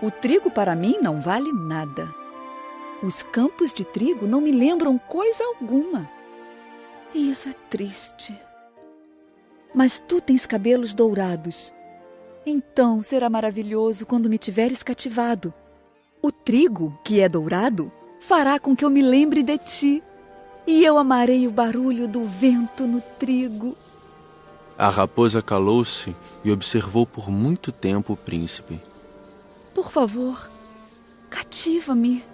Speaker 12: O trigo para mim não vale nada. Os campos de trigo não me lembram coisa alguma. E isso é triste. Mas tu tens cabelos dourados. Então será maravilhoso quando me tiveres cativado. O trigo, que é dourado, fará com que eu me lembre de ti. E eu amarei o barulho do vento no trigo.
Speaker 5: A raposa calou-se e observou por muito tempo o príncipe.
Speaker 12: Por favor, cativa-me.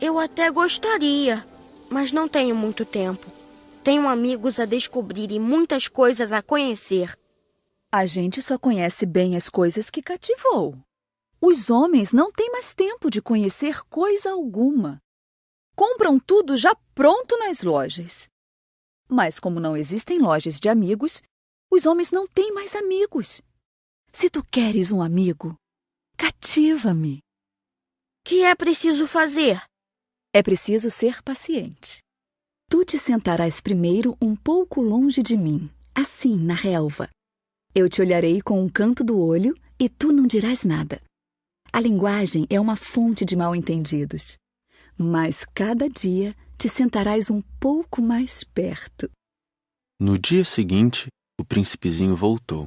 Speaker 3: Eu até gostaria, mas não tenho muito tempo. Tenho amigos a descobrir e muitas coisas a conhecer.
Speaker 12: A gente só conhece bem as coisas que cativou. Os homens não têm mais tempo de conhecer coisa alguma. Compram tudo já pronto nas lojas. Mas como não existem lojas de amigos, os homens não têm mais amigos. Se tu queres um amigo, cativa-me.
Speaker 3: Que é preciso fazer?
Speaker 12: É preciso ser paciente. Tu te sentarás primeiro um pouco longe de mim, assim, na relva. Eu te olharei com um canto do olho e tu não dirás nada. A linguagem é uma fonte de mal-entendidos. Mas cada dia te sentarás um pouco mais perto.
Speaker 5: No dia seguinte, o príncipezinho voltou.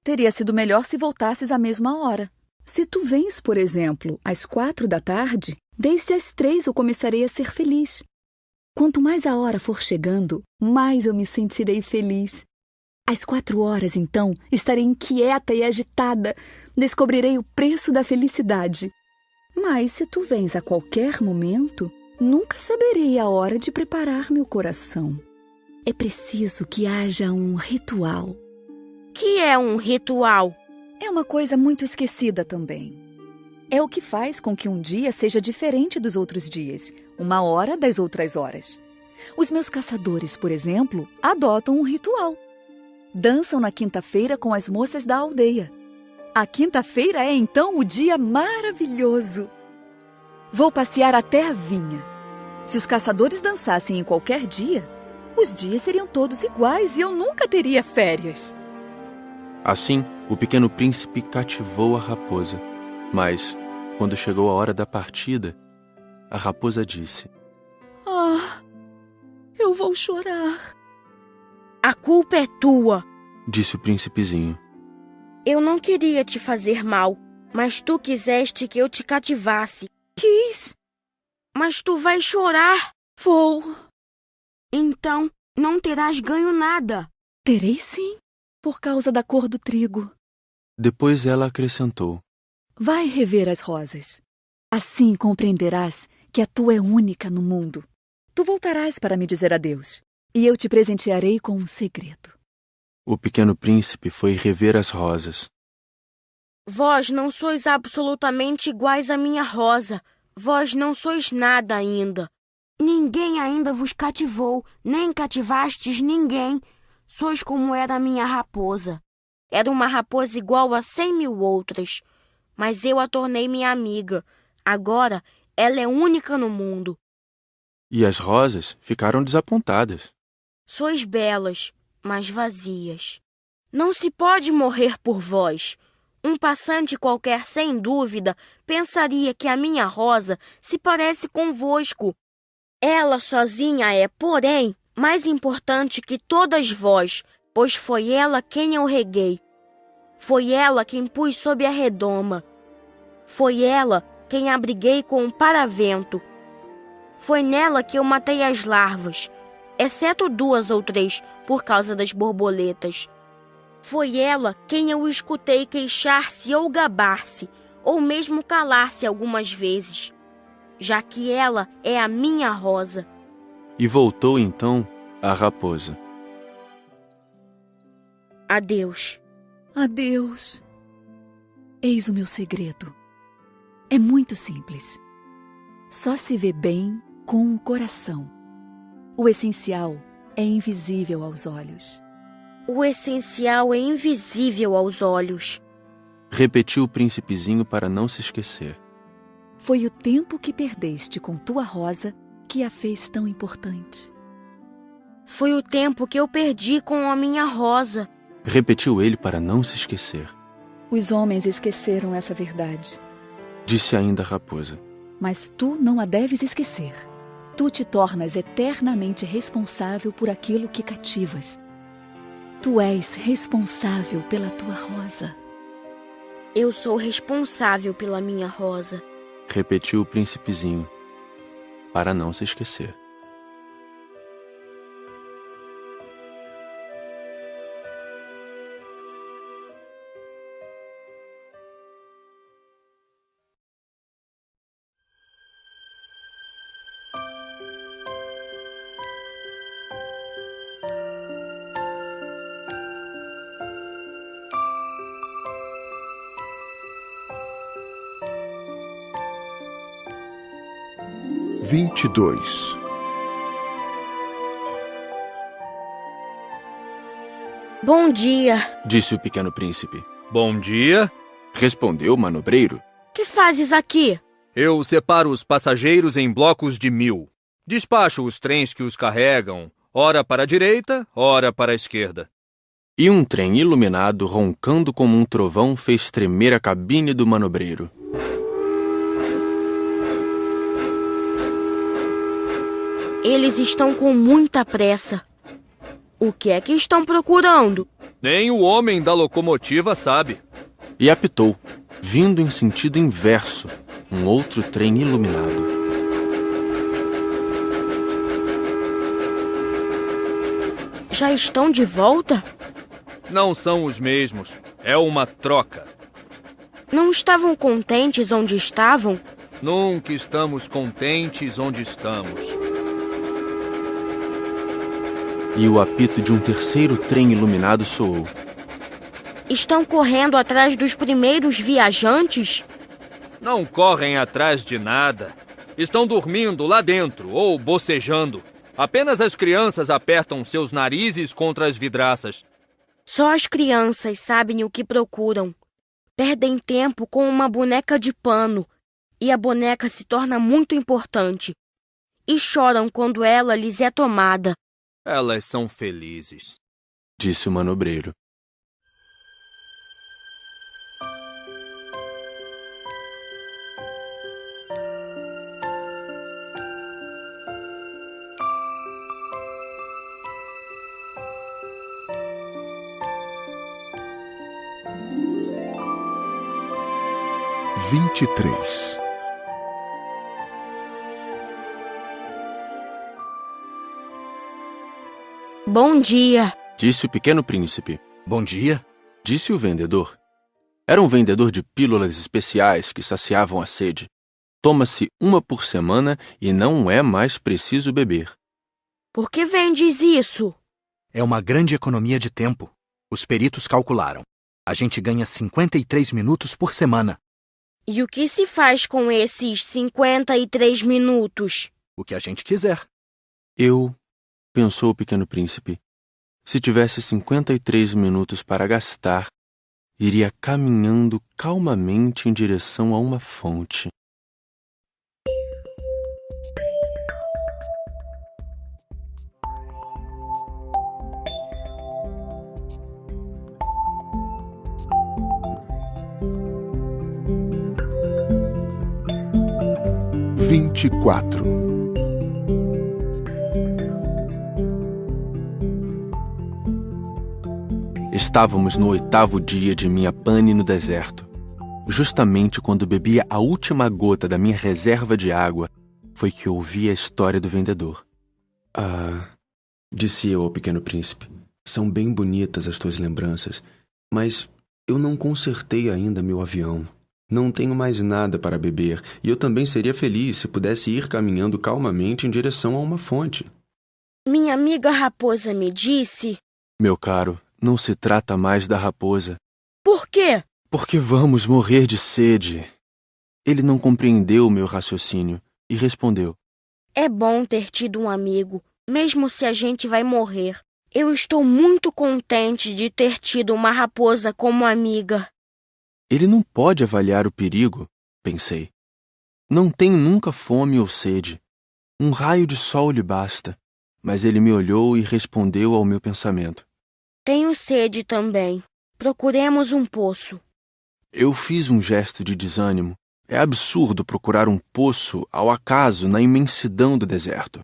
Speaker 12: Teria sido melhor se voltasses à mesma hora. Se tu vens, por exemplo, às 4 da tarde, desde as 3 eu começarei a ser feliz. Quanto mais a hora for chegando, mais eu me sentirei feliz. Às 4 horas, então, estarei inquieta e agitada. Descobrirei o preço da felicidade. Mas se tu vens a qualquer momento, nunca saberei a hora de preparar meu coração. É preciso que haja um ritual.
Speaker 3: Que é um ritual?
Speaker 12: É uma coisa muito esquecida também. É o que faz com que um dia seja diferente dos outros dias, uma hora das outras horas. Os meus caçadores, por exemplo, adotam um ritual. Dançam na quinta-feira com as moças da aldeia. A quinta-feira é então o dia maravilhoso. Vou passear até a vinha. Se os caçadores dançassem em qualquer dia, os dias seriam todos iguais e eu nunca teria férias.
Speaker 5: Assim, o pequeno príncipe cativou a raposa. Mas, quando chegou a hora da partida, a raposa disse:
Speaker 12: Ah, eu vou chorar.
Speaker 3: A culpa é tua,
Speaker 5: disse o príncipezinho.
Speaker 3: Eu não queria te fazer mal, mas tu quiseste que eu te cativasse.
Speaker 12: Quis.
Speaker 3: Mas tu vais chorar.
Speaker 12: Vou.
Speaker 3: Então, não terás ganho nada.
Speaker 12: Terei sim, por causa da cor do trigo.
Speaker 5: Depois ela acrescentou:
Speaker 12: Vai rever as rosas. Assim compreenderás que a tua é única no mundo. Tu voltarás para me dizer adeus, e eu te presentearei com um segredo.
Speaker 5: O pequeno príncipe foi rever as rosas.
Speaker 3: Vós não sois absolutamente iguais à minha rosa. Vós não sois nada ainda. Ninguém ainda vos cativou, nem cativastes ninguém. Sois como era a minha raposa. Era uma raposa igual a 100.000 outras. Mas eu a tornei minha amiga. Agora ela é única no mundo.
Speaker 5: E as rosas ficaram desapontadas.
Speaker 3: Sois belas, mas vazias. Não se pode morrer por vós. Um passante qualquer, sem dúvida, pensaria que a minha rosa se parece convosco. Ela sozinha é, porém, mais importante que todas vós, pois foi ela quem eu reguei. Foi ela quem pus sob a redoma. Foi ela quem abriguei com um paravento. Foi nela que eu matei as larvas, exceto 2 ou 3, por causa das borboletas. Foi ela quem eu escutei queixar-se ou gabar-se, ou mesmo calar-se algumas vezes, já que ela é a minha rosa.
Speaker 5: E voltou então a raposa.
Speaker 3: Adeus.
Speaker 12: Adeus. Eis o meu segredo. É muito simples. Só se vê bem com o coração. O essencial é invisível aos olhos.
Speaker 3: O essencial é invisível aos olhos.
Speaker 5: Repetiu o príncipezinho para não se esquecer.
Speaker 12: Foi o tempo que perdeste com tua rosa que a fez tão importante.
Speaker 3: Foi o tempo que eu perdi com a minha rosa.
Speaker 5: Repetiu ele para não se esquecer.
Speaker 12: Os homens esqueceram essa verdade.
Speaker 5: Disse ainda a raposa.
Speaker 12: Mas tu não a deves esquecer. Tu te tornas eternamente responsável por aquilo que cativas. Tu és responsável pela tua rosa.
Speaker 3: Eu sou responsável pela minha rosa.
Speaker 5: Repetiu o príncipezinho, para não se esquecer.
Speaker 3: Bom dia,
Speaker 5: disse o pequeno príncipe.
Speaker 14: Bom dia,
Speaker 5: respondeu o manobreiro.
Speaker 3: Que fazes aqui?
Speaker 14: Eu separo os passageiros em blocos de 1000. Despacho os trens que os carregam, ora para a direita, ora para a esquerda.
Speaker 5: E um trem iluminado, roncando como um trovão, fez tremer a cabine do manobreiro.
Speaker 3: Eles estão com muita pressa. O que é que estão procurando?
Speaker 14: Nem o homem da locomotiva sabe.
Speaker 5: E apitou, vindo em sentido inverso, um outro trem iluminado.
Speaker 3: Já estão de volta?
Speaker 14: Não são os mesmos. É uma troca.
Speaker 3: Não estavam contentes onde estavam?
Speaker 14: Nunca estamos contentes onde estamos.
Speaker 5: E o apito de um terceiro trem iluminado soou.
Speaker 3: Estão correndo atrás dos primeiros viajantes?
Speaker 14: Não correm atrás de nada. Estão dormindo lá dentro ou bocejando. Apenas as crianças apertam seus narizes contra as vidraças.
Speaker 3: Só as crianças sabem o que procuram. Perdem tempo com uma boneca de pano e a boneca se torna muito importante. E choram quando ela lhes é tomada.
Speaker 14: Elas são felizes,
Speaker 5: disse o manobreiro.
Speaker 3: Bom dia,
Speaker 5: disse o pequeno príncipe.
Speaker 10: Bom dia,
Speaker 5: disse o vendedor. Era um vendedor de pílulas especiais que saciavam a sede. Toma-se uma por semana e não é mais preciso beber.
Speaker 3: Por que vendes isso?
Speaker 15: É uma grande economia de tempo. Os peritos calcularam. A gente ganha 53 minutos por semana.
Speaker 3: E o que se faz com esses 53 minutos?
Speaker 15: O que a gente quiser.
Speaker 5: Pensou o pequeno príncipe, se tivesse 53 minutos para gastar, iria caminhando calmamente em direção a uma fonte. Estávamos no 8º dia de minha pane no deserto. Justamente quando bebia a última gota da minha reserva de água, foi que ouvi a história do vendedor. Disse eu ao pequeno príncipe, são bem bonitas as tuas lembranças, mas eu não consertei ainda meu avião. Não tenho mais nada para beber, e eu também seria feliz se pudesse ir caminhando calmamente em direção a uma fonte.
Speaker 3: Minha amiga raposa me disse...
Speaker 5: Meu caro, não se trata mais da raposa.
Speaker 3: Por quê?
Speaker 5: Porque vamos morrer de sede. Ele não compreendeu o meu raciocínio e respondeu.
Speaker 3: É bom ter tido um amigo, mesmo se a gente vai morrer. Eu estou muito contente de ter tido uma raposa como amiga.
Speaker 5: Ele não pode avaliar o perigo, pensei. Não tem nunca fome ou sede. Um raio de sol lhe basta. Mas ele me olhou e respondeu ao meu pensamento.
Speaker 3: Tenho sede também. Procuremos um poço.
Speaker 5: Eu fiz um gesto de desânimo. É absurdo procurar um poço ao acaso na imensidão do deserto.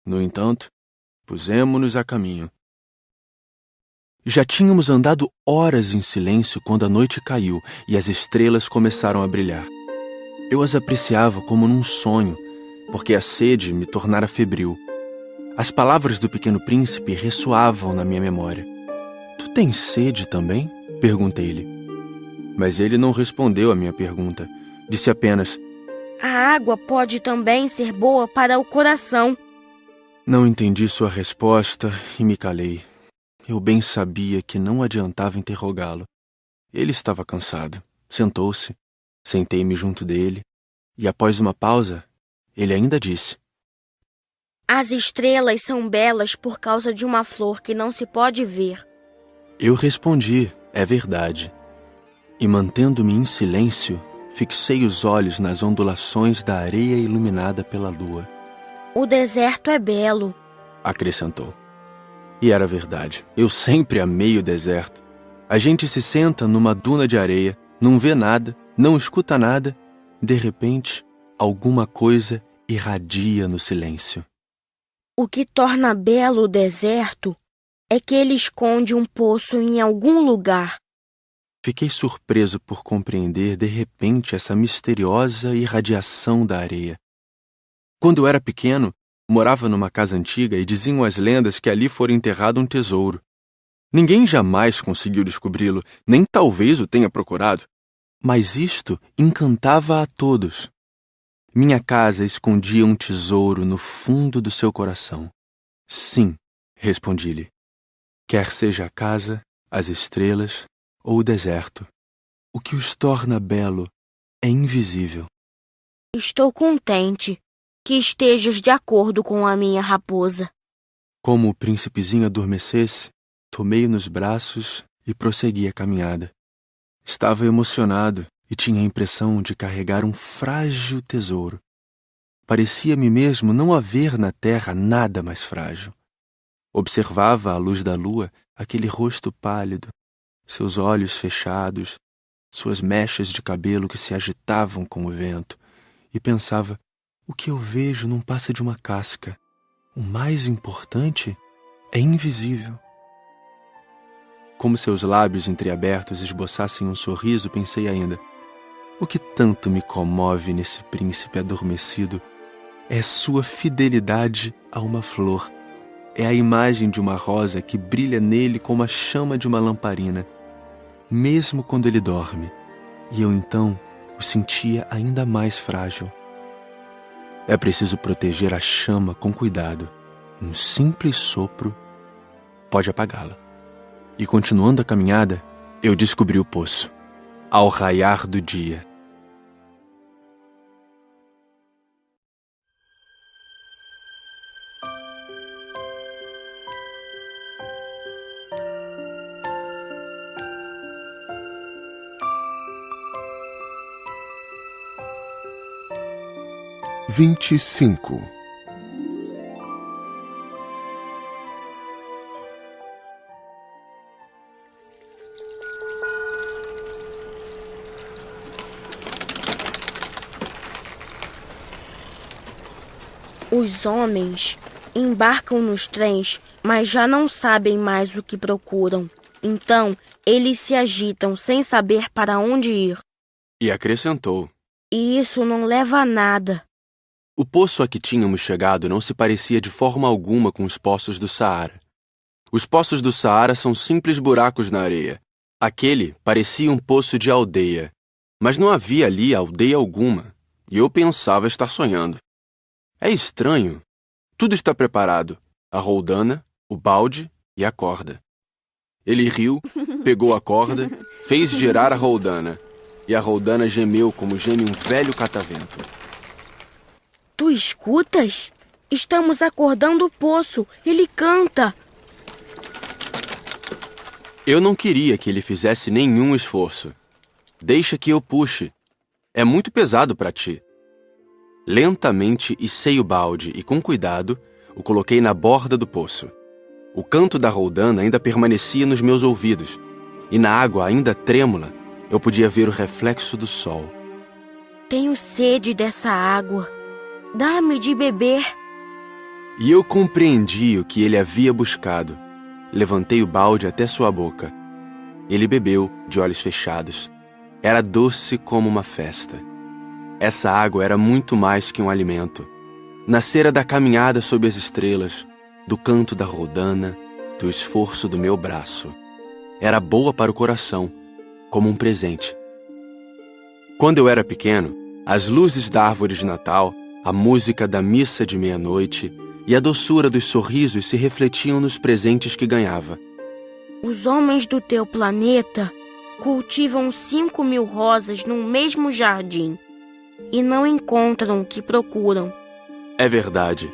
Speaker 5: No entanto, pusemo-nos a caminho. Já tínhamos andado horas em silêncio quando a noite caiu e as estrelas começaram a brilhar. Eu as apreciava como num sonho, porque a sede me tornara febril. As palavras do pequeno príncipe ressoavam na minha memória. Tu tens sede também? Perguntei-lhe. Mas ele não respondeu à minha pergunta. Disse apenas:
Speaker 3: A água pode também ser boa para o coração.
Speaker 5: Não entendi sua resposta e me calei. Eu bem sabia que não adiantava interrogá-lo. Ele estava cansado. Sentou-se. Sentei-me junto dele. E após uma pausa, ele ainda disse:
Speaker 3: As estrelas são belas por causa de uma flor que não se pode ver.
Speaker 5: Eu respondi: é verdade. E mantendo-me em silêncio, fixei os olhos nas ondulações da areia iluminada pela lua.
Speaker 3: O deserto é belo,
Speaker 5: acrescentou. E era verdade. Eu sempre amei o deserto. A gente se senta numa duna de areia, não vê nada, não escuta nada. De repente, alguma coisa irradia no silêncio.
Speaker 3: O que torna belo o deserto é que ele esconde um poço em algum lugar.
Speaker 5: Fiquei surpreso por compreender de repente essa misteriosa irradiação da areia. Quando eu era pequeno, morava numa casa antiga e diziam as lendas que ali fora enterrado um tesouro. Ninguém jamais conseguiu descobri-lo, nem talvez o tenha procurado. Mas isto encantava a todos. Minha casa escondia um tesouro no fundo do seu coração. Sim, respondi-lhe. Quer seja a casa, as estrelas ou o deserto, o que os torna belo é invisível.
Speaker 3: Estou contente que estejas de acordo com a minha raposa.
Speaker 5: Como o príncipezinho adormecesse, tomei-o nos braços e prossegui a caminhada. Estava emocionado e tinha a impressão de carregar um frágil tesouro. Parecia-me mesmo não haver na terra nada mais frágil. Observava à luz da lua aquele rosto pálido, seus olhos fechados, suas mechas de cabelo que se agitavam com o vento, e pensava: o que eu vejo não passa de uma casca. O mais importante é invisível. Como seus lábios entreabertos esboçassem um sorriso, pensei ainda: o que tanto me comove nesse príncipe adormecido é sua fidelidade a uma flor. É a imagem de uma rosa que brilha nele como a chama de uma lamparina, mesmo quando ele dorme, e eu então o sentia ainda mais frágil. É preciso proteger a chama com cuidado. Um simples sopro pode apagá-la. E continuando a caminhada, eu descobri o poço, ao raiar do dia.
Speaker 16: (25)
Speaker 3: Os homens embarcam nos trens, mas já não sabem mais o que procuram. Então, eles se agitam sem saber para onde ir.
Speaker 2: E acrescentou:
Speaker 3: E isso não leva a nada.
Speaker 2: O poço a que tínhamos chegado não se parecia de forma alguma com os poços do Saara. Os poços do Saara são simples buracos na areia. Aquele parecia um poço de aldeia, mas não havia ali aldeia alguma, e eu pensava estar sonhando. É estranho. Tudo está preparado: a roldana, o balde e a corda. Ele riu, pegou a corda, fez girar a roldana, e a roldana gemeu como geme um velho catavento.
Speaker 3: Tu escutas? Estamos acordando o poço. Ele canta.
Speaker 2: Eu não queria que ele fizesse nenhum esforço. Deixa que eu puxe. É muito pesado para ti. Lentamente içei o balde e, com cuidado, o coloquei na borda do poço. O canto da roldana ainda permanecia nos meus ouvidos, e na água ainda trêmula, eu podia ver o reflexo do sol.
Speaker 3: Tenho sede dessa água. Dá-me de beber.
Speaker 2: E eu compreendi o que ele havia buscado. Levantei o balde até sua boca. Ele bebeu, de olhos fechados. Era doce como uma festa. Essa água era muito mais que um alimento. Nascera da caminhada sob as estrelas, do canto da roldana, do esforço do meu braço. Era boa para o coração, como um presente. Quando eu era pequeno, as luzes da árvore de Natal, a música da missa de meia-noite e a doçura dos sorrisos se refletiam nos presentes que ganhava.
Speaker 3: Os homens do teu planeta cultivam 5.000 rosas no mesmo jardim e não encontram o que procuram.
Speaker 2: É verdade.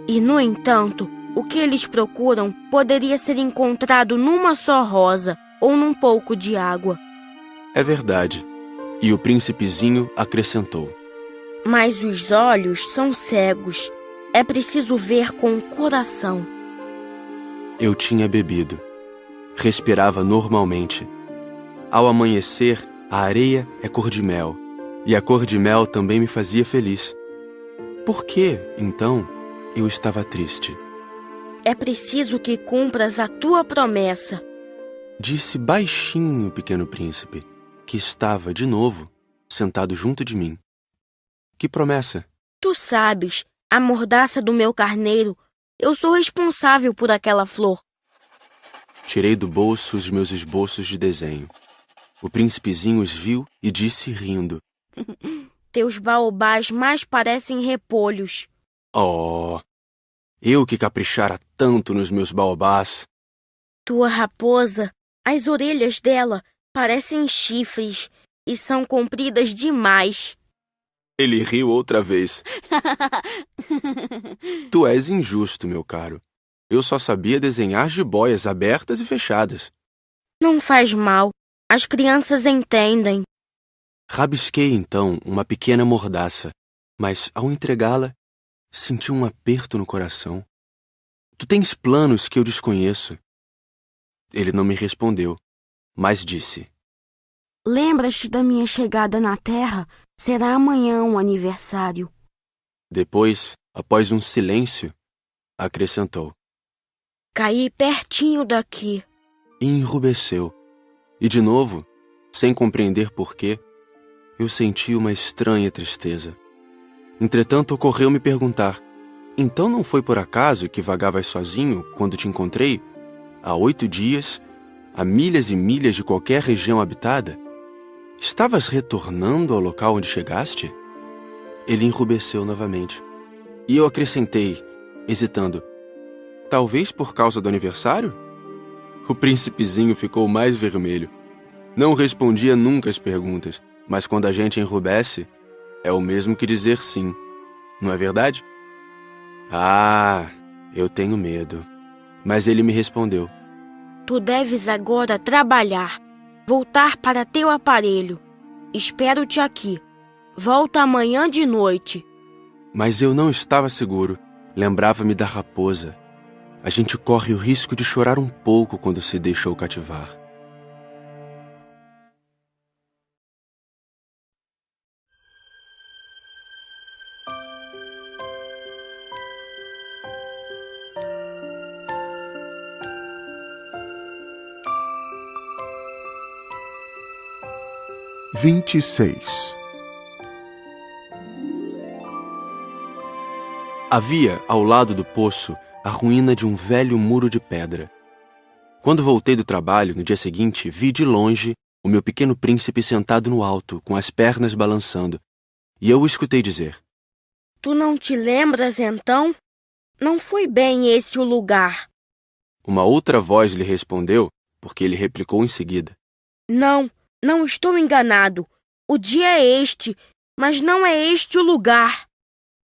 Speaker 3: E, no entanto, o que eles procuram poderia ser encontrado numa só rosa ou num pouco de água.
Speaker 2: É verdade. E o príncipezinho acrescentou:
Speaker 3: Mas os olhos são cegos. É preciso ver com o coração.
Speaker 2: Eu tinha bebido. Respirava normalmente. Ao amanhecer, a areia é cor de mel, e a cor de mel também me fazia feliz. Por que, então, eu estava triste?
Speaker 3: É preciso que cumpras a tua promessa,
Speaker 2: disse baixinho o pequeno príncipe, que estava, de novo, sentado junto de mim. Que promessa?
Speaker 3: Tu sabes, a mordaça do meu carneiro. Eu sou responsável por aquela flor.
Speaker 2: Tirei do bolso os meus esboços de desenho. O príncipezinho os viu e disse rindo:
Speaker 3: Teus baobás mais parecem repolhos.
Speaker 2: Oh, eu que caprichara tanto nos meus baobás.
Speaker 3: Tua raposa, as orelhas dela parecem chifres e são compridas demais.
Speaker 2: Ele riu outra vez. Tu és injusto, meu caro. Eu só sabia desenhar jiboias abertas e fechadas.
Speaker 3: Não faz mal. As crianças entendem.
Speaker 5: Rabisquei, então, uma pequena mordaça, mas, ao entregá-la, senti um aperto no coração. Tu tens planos que eu desconheço. Ele não me respondeu, mas disse:
Speaker 3: Lembras-te da minha chegada na Terra? Será amanhã um aniversário.
Speaker 5: Depois, após um silêncio, acrescentou:
Speaker 3: Caí pertinho daqui.
Speaker 5: E enrubesceu. E de novo, sem compreender porquê, eu senti uma estranha tristeza. Entretanto, ocorreu-me perguntar: então não foi por acaso que vagavas sozinho quando te encontrei? Há 8 dias, a milhas e milhas de qualquer região habitada? Estavas retornando ao local onde chegaste? Ele enrubesceu novamente. E eu acrescentei, hesitando: talvez por causa do aniversário? O príncipezinho ficou mais vermelho. Não respondia nunca às perguntas, mas quando a gente enrubesce, é o mesmo que dizer sim. Não é verdade? Ah, eu tenho medo. Mas ele me respondeu:
Speaker 3: Tu deves agora trabalhar, voltar para teu aparelho. Espero-te aqui. Volta amanhã de noite.
Speaker 5: Mas eu não estava seguro. Lembrava-me da raposa. A gente corre o risco de chorar um pouco quando se deixou cativar. Havia, ao lado do poço, a ruína de um velho muro de pedra. Quando voltei do trabalho, no dia seguinte, vi de longe o meu pequeno príncipe sentado no alto, com as pernas balançando, e eu o escutei dizer:
Speaker 3: Tu não te lembras, então? Não foi bem esse o lugar.
Speaker 5: Uma outra voz lhe respondeu, porque ele replicou em seguida:
Speaker 3: Não estou enganado. O dia é este, mas não é este o lugar.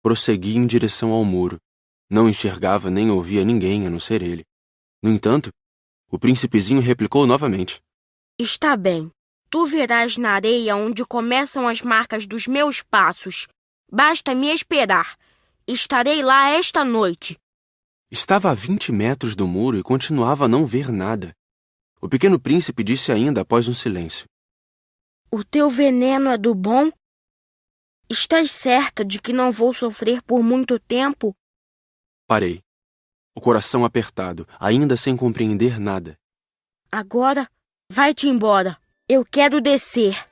Speaker 5: Prossegui em direção ao muro. Não enxergava nem ouvia ninguém a não ser ele. No entanto, o príncipezinho replicou novamente:
Speaker 3: Está bem. Tu verás na areia onde começam as marcas dos meus passos. Basta me esperar. Estarei lá esta noite.
Speaker 5: Estava a 20 metros do muro e continuava a não ver nada. O pequeno príncipe disse ainda após um silêncio:
Speaker 3: O teu veneno é do bom? Estás certa de que não vou sofrer por muito tempo?
Speaker 5: Parei, o coração apertado, ainda sem compreender nada.
Speaker 3: Agora, vai-te embora. Eu quero descer.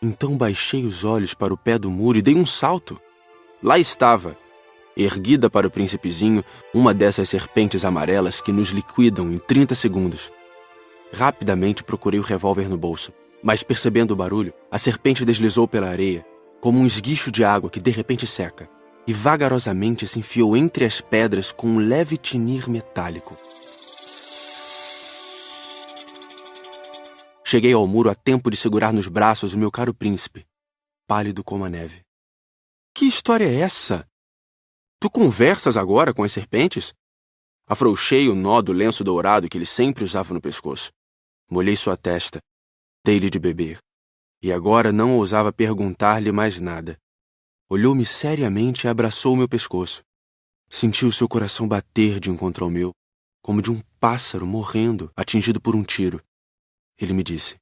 Speaker 5: Então baixei os olhos para o pé do muro e dei um salto. Lá estava, erguida para o príncipezinho, uma dessas serpentes amarelas que nos liquidam em 30 segundos. Rapidamente procurei o revólver no bolso, mas percebendo o barulho, a serpente deslizou pela areia, como um esguicho de água que de repente seca, e vagarosamente se enfiou entre as pedras com um leve tinir metálico. Cheguei ao muro a tempo de segurar nos braços o meu caro príncipe, pálido como a neve. Que história é essa? Tu conversas agora com as serpentes? Afrouxei o nó do lenço dourado que ele sempre usava no pescoço. Molhei sua testa, dei-lhe de beber. E agora não ousava perguntar-lhe mais nada. Olhou-me seriamente e abraçou o meu pescoço. Senti o seu coração bater de encontro ao meu, como de um pássaro morrendo, atingido por um tiro. Ele me disse: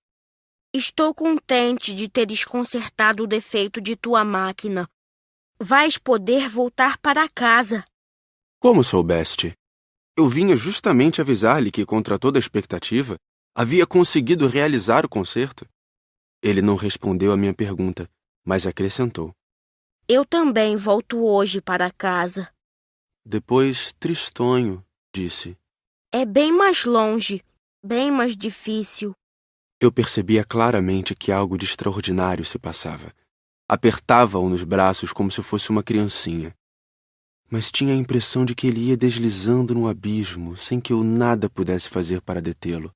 Speaker 3: Estou contente de teres consertado o defeito de tua máquina. Vais poder voltar para casa.
Speaker 5: Como soubeste? Eu vinha justamente avisar-lhe que, contra toda expectativa, havia conseguido realizar o concerto. Ele não respondeu à minha pergunta, mas acrescentou:
Speaker 3: Eu também volto hoje para casa.
Speaker 5: Depois, tristonho, disse:
Speaker 3: É bem mais longe, bem mais difícil.
Speaker 5: Eu percebia claramente que algo de extraordinário se passava. Apertava-o nos braços como se fosse uma criancinha. Mas tinha a impressão de que ele ia deslizando no abismo, sem que eu nada pudesse fazer para detê-lo.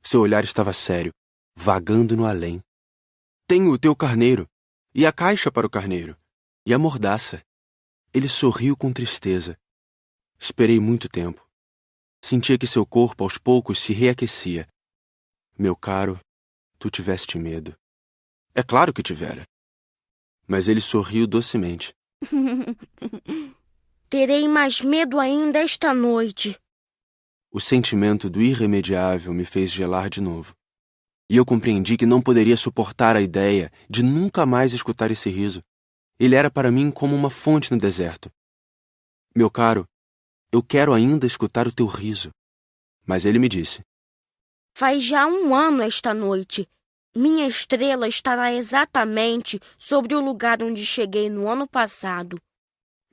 Speaker 5: Seu olhar estava sério, vagando no além. Tenho o teu carneiro, e a caixa para o carneiro, e a mordaça. Ele sorriu com tristeza. Esperei muito tempo. Sentia que seu corpo aos poucos se reaquecia. Meu caro, tu tiveste medo. É claro que tivera. Mas ele sorriu docemente.
Speaker 3: Terei mais medo ainda esta noite.
Speaker 5: O sentimento do irremediável me fez gelar de novo. E eu compreendi que não poderia suportar a ideia de nunca mais escutar esse riso. Ele era para mim como uma fonte no deserto. Meu caro, eu quero ainda escutar o teu riso. Mas ele me disse:
Speaker 3: Faz já 1 ano esta noite. Minha estrela estará exatamente sobre o lugar onde cheguei no ano passado.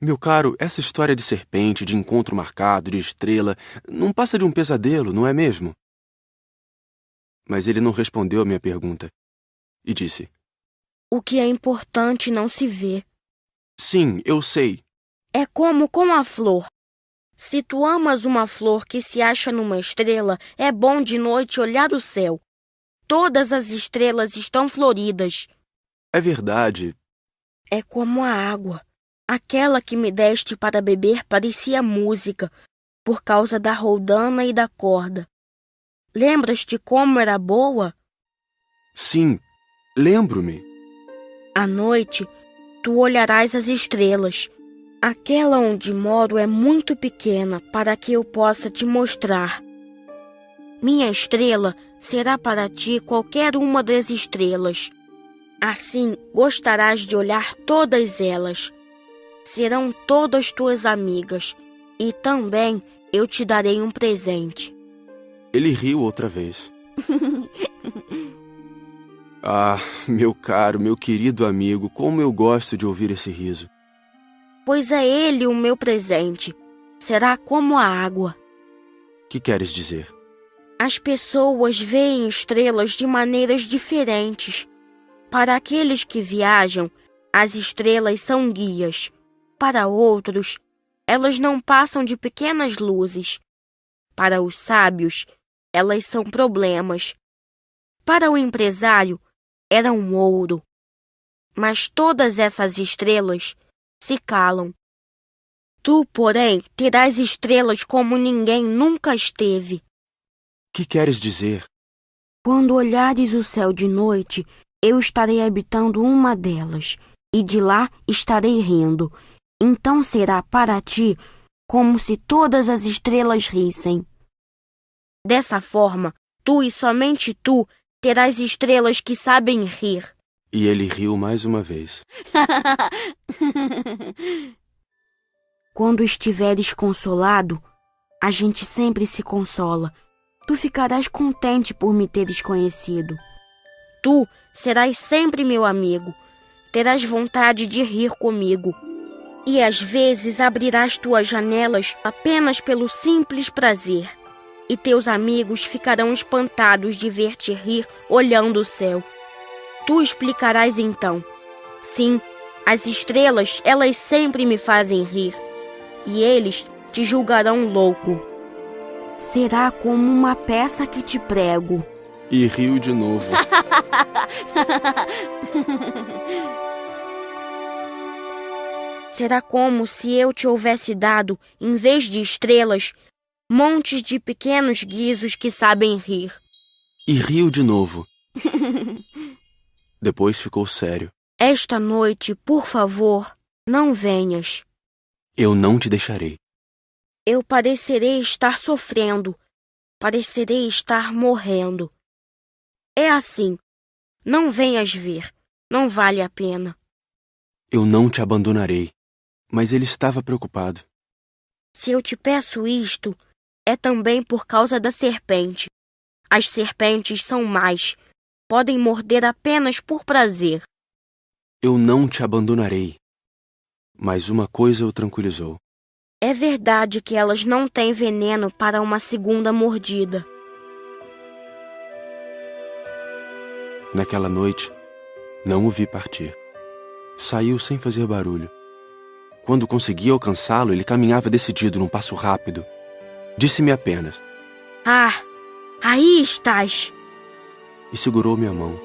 Speaker 5: Meu caro, essa história de serpente, de encontro marcado, de estrela, não passa de um pesadelo, não é mesmo? Mas ele não respondeu a minha pergunta. E disse:
Speaker 3: O que é importante não se vê.
Speaker 5: Sim, eu sei.
Speaker 3: É como com a flor. Se tu amas uma flor que se acha numa estrela, é bom de noite olhar o céu. Todas as estrelas estão floridas.
Speaker 5: É verdade.
Speaker 3: É como a água. Aquela que me deste para beber parecia música, por causa da roldana e da corda. Lembras-te como era boa?
Speaker 5: Sim, lembro-me.
Speaker 3: À noite, tu olharás as estrelas. Aquela onde moro é muito pequena para que eu possa te mostrar. Minha estrela será para ti qualquer uma das estrelas. Assim, gostarás de olhar todas elas. Serão todas tuas amigas. E também eu te darei um presente.
Speaker 5: Ele riu outra vez. Ah, meu caro, meu querido amigo, como eu gosto de ouvir esse riso.
Speaker 3: Pois é ele o meu presente. Será como a água.
Speaker 5: Que queres dizer?
Speaker 3: As pessoas veem estrelas de maneiras diferentes. Para aqueles que viajam, as estrelas são guias. Para outros, elas não passam de pequenas luzes. Para os sábios, elas são problemas. Para o empresário, eram ouro. Mas todas essas estrelas se calam. Tu, porém, terás estrelas como ninguém nunca esteve.
Speaker 5: Que queres dizer?
Speaker 3: Quando olhares o céu de noite, eu estarei habitando uma delas, e de lá estarei rindo. Então será para ti como se todas as estrelas rissem. Dessa forma, tu e somente tu terás estrelas que sabem rir.
Speaker 5: E ele riu mais uma vez.
Speaker 3: Quando estiveres consolado, a gente sempre se consola. Tu ficarás contente por me teres conhecido. Tu serás sempre meu amigo. Terás vontade de rir comigo. E às vezes abrirás tuas janelas apenas pelo simples prazer. E teus amigos ficarão espantados de ver-te rir olhando o céu. Tu explicarás então: sim, as estrelas, elas sempre me fazem rir. E eles te julgarão louco. Será como uma peça que te prego.
Speaker 5: E riu de novo.
Speaker 3: Será como se eu te houvesse dado, em vez de estrelas, montes de pequenos guizos que sabem rir.
Speaker 5: E riu de novo. Depois ficou sério.
Speaker 3: Esta noite, por favor, não venhas.
Speaker 5: Eu não te deixarei.
Speaker 3: Eu parecerei estar sofrendo. Parecerei estar morrendo. É assim. Não venhas ver. Não vale a pena.
Speaker 5: Eu não te abandonarei. Mas ele estava preocupado.
Speaker 3: Se eu te peço isto, é também por causa da serpente. As serpentes são más. Podem morder apenas por prazer.
Speaker 5: Eu não te abandonarei. Mas uma coisa o tranquilizou.
Speaker 3: É verdade que elas não têm veneno para uma segunda mordida.
Speaker 5: Naquela noite, não o vi partir. Saiu sem fazer barulho. Quando consegui alcançá-lo, ele caminhava decidido num passo rápido. Disse-me apenas:
Speaker 3: Ah, aí estás!
Speaker 5: E segurou minha mão.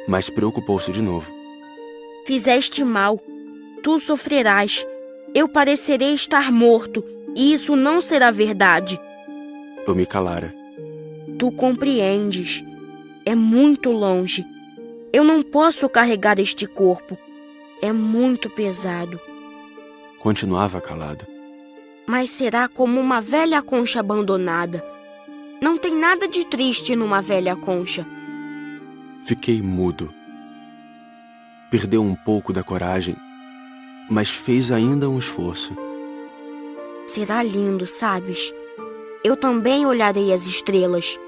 Speaker 2: mas preocupou-se de novo.
Speaker 3: Fizeste mal. Tu sofrerás. Eu parecerei estar morto, e isso não será verdade.
Speaker 2: Eu me calara.
Speaker 3: Tu compreendes. É muito longe. Eu não posso carregar este corpo. É muito pesado.
Speaker 2: Continuava calado.
Speaker 3: Mas será como uma velha concha abandonada. Não tem nada de triste numa velha concha.
Speaker 2: Fiquei mudo. Perdeu um pouco da coragem, mas fez ainda um esforço.
Speaker 3: Será lindo, sabes? Eu também olharei as estrelas.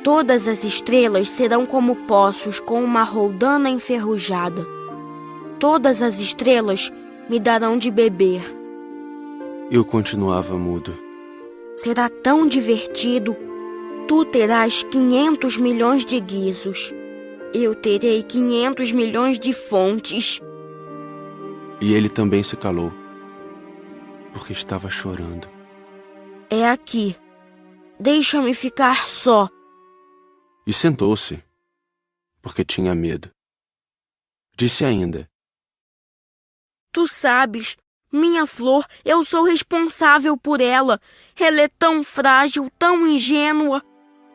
Speaker 3: Todas as estrelas serão como poços com uma roldana enferrujada. Todas as estrelas me darão de beber.
Speaker 2: Eu continuava mudo.
Speaker 3: Será tão divertido. Tu terás 500 milhões de guizos. Eu terei 500 milhões de fontes.
Speaker 2: E ele também se calou, porque estava chorando.
Speaker 3: É aqui. Deixa-me ficar só.
Speaker 2: E sentou-se, porque tinha medo. Disse ainda:
Speaker 3: Tu sabes, minha flor, eu sou responsável por ela. Ela é tão frágil, tão ingênua,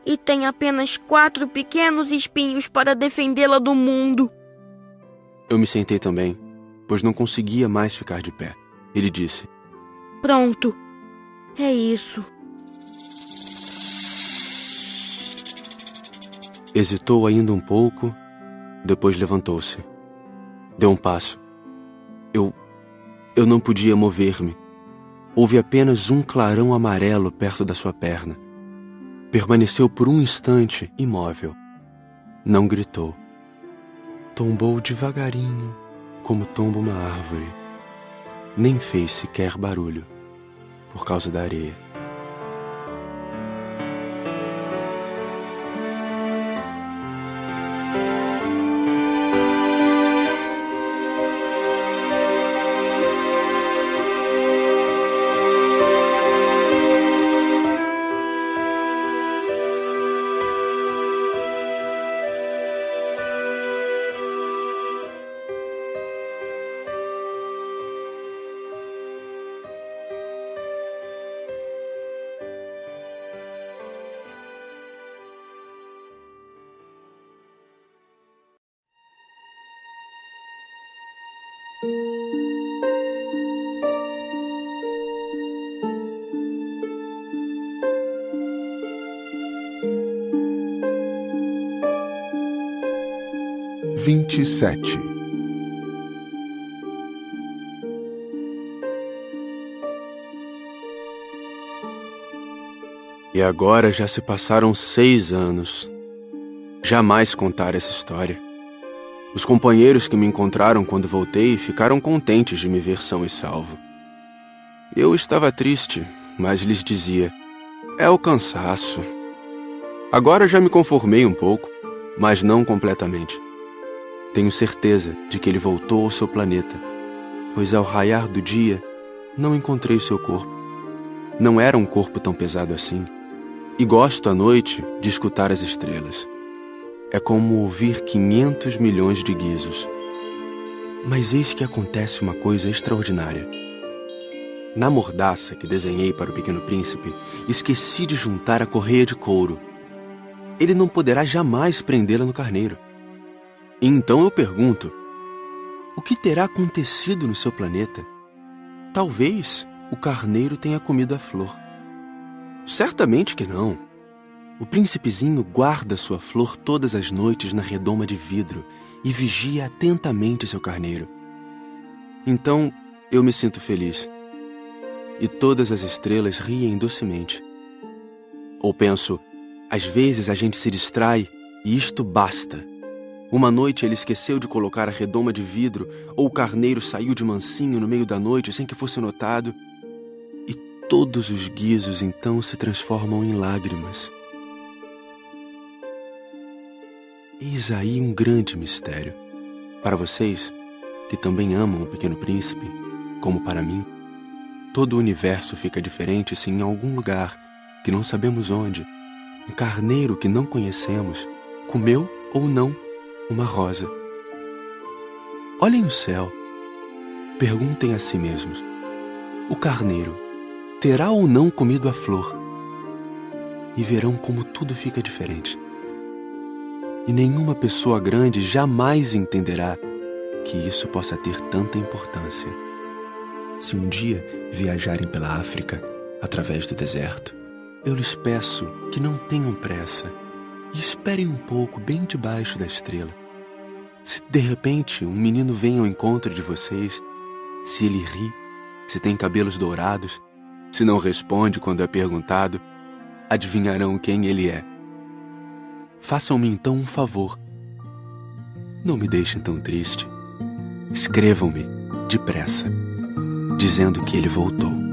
Speaker 3: e tem apenas 4 pequenos espinhos para defendê-la do mundo.
Speaker 2: Eu me sentei também, pois não conseguia mais ficar de pé. Ele disse:
Speaker 3: Pronto, é isso.
Speaker 2: Hesitou ainda um pouco, depois levantou-se. Deu um passo. Eu não podia mover-me. Houve apenas um clarão amarelo perto da sua perna. Permaneceu por um instante imóvel. Não gritou. Tombou devagarinho, como tomba uma árvore. Nem fez sequer barulho, por causa da areia. E agora já se passaram 6 anos. Jamais contar essa história. Os companheiros que me encontraram quando voltei ficaram contentes de me ver são e salvo. Eu estava triste, mas lhes dizia: é o cansaço. Agora já me conformei um pouco, mas não completamente. Tenho certeza de que ele voltou ao seu planeta, pois ao raiar do dia não encontrei seu corpo. Não era um corpo tão pesado assim. E gosto à noite de escutar as estrelas. É como ouvir 500 milhões de guizos. Mas eis que acontece uma coisa extraordinária. Na mordaça que desenhei para o Pequeno Príncipe, esqueci de juntar a correia de couro. Ele não poderá jamais prendê-la no carneiro. E então eu pergunto: o que terá acontecido no seu planeta? Talvez o carneiro tenha comido a flor. Certamente que não. O príncipezinho guarda sua flor todas as noites na redoma de vidro e vigia atentamente seu carneiro. Então eu me sinto feliz. E todas as estrelas riem docemente. Ou penso: às vezes a gente se distrai e isto basta. Uma noite ele esqueceu de colocar a redoma de vidro, ou o carneiro saiu de mansinho no meio da noite sem que fosse notado. E todos os guizos então se transformam em lágrimas. Eis aí um grande mistério. Para vocês, que também amam o Pequeno Príncipe, como para mim, todo o universo fica diferente se em algum lugar, que não sabemos onde, um carneiro que não conhecemos comeu ou não
Speaker 5: uma rosa. Olhem o céu. Perguntem a si mesmos: o carneiro terá ou não comido a flor? E verão como tudo fica diferente. E nenhuma pessoa grande jamais entenderá que isso possa ter tanta importância. Se um dia viajarem pela África, através do deserto, eu lhes peço que não tenham pressa e esperem um pouco bem debaixo da estrela. Se de repente um menino vem ao encontro de vocês, se ele ri, se tem cabelos dourados, se não responde quando é perguntado, adivinharão quem ele é. Façam-me então um favor. Não me deixem tão triste. Escrevam-me depressa, dizendo que ele voltou.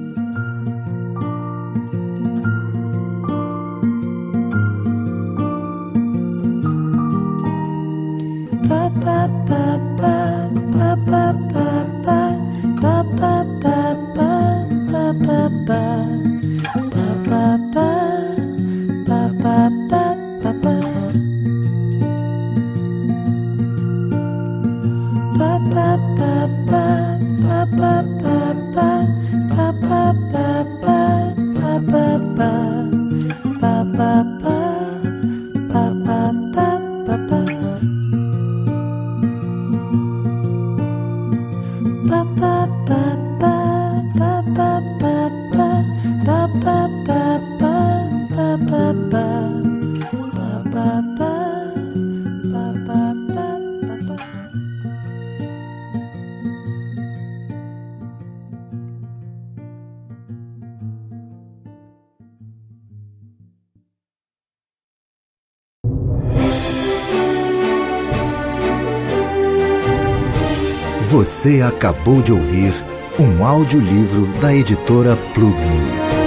Speaker 1: Você acabou de ouvir um audiolivro da editora Plugme.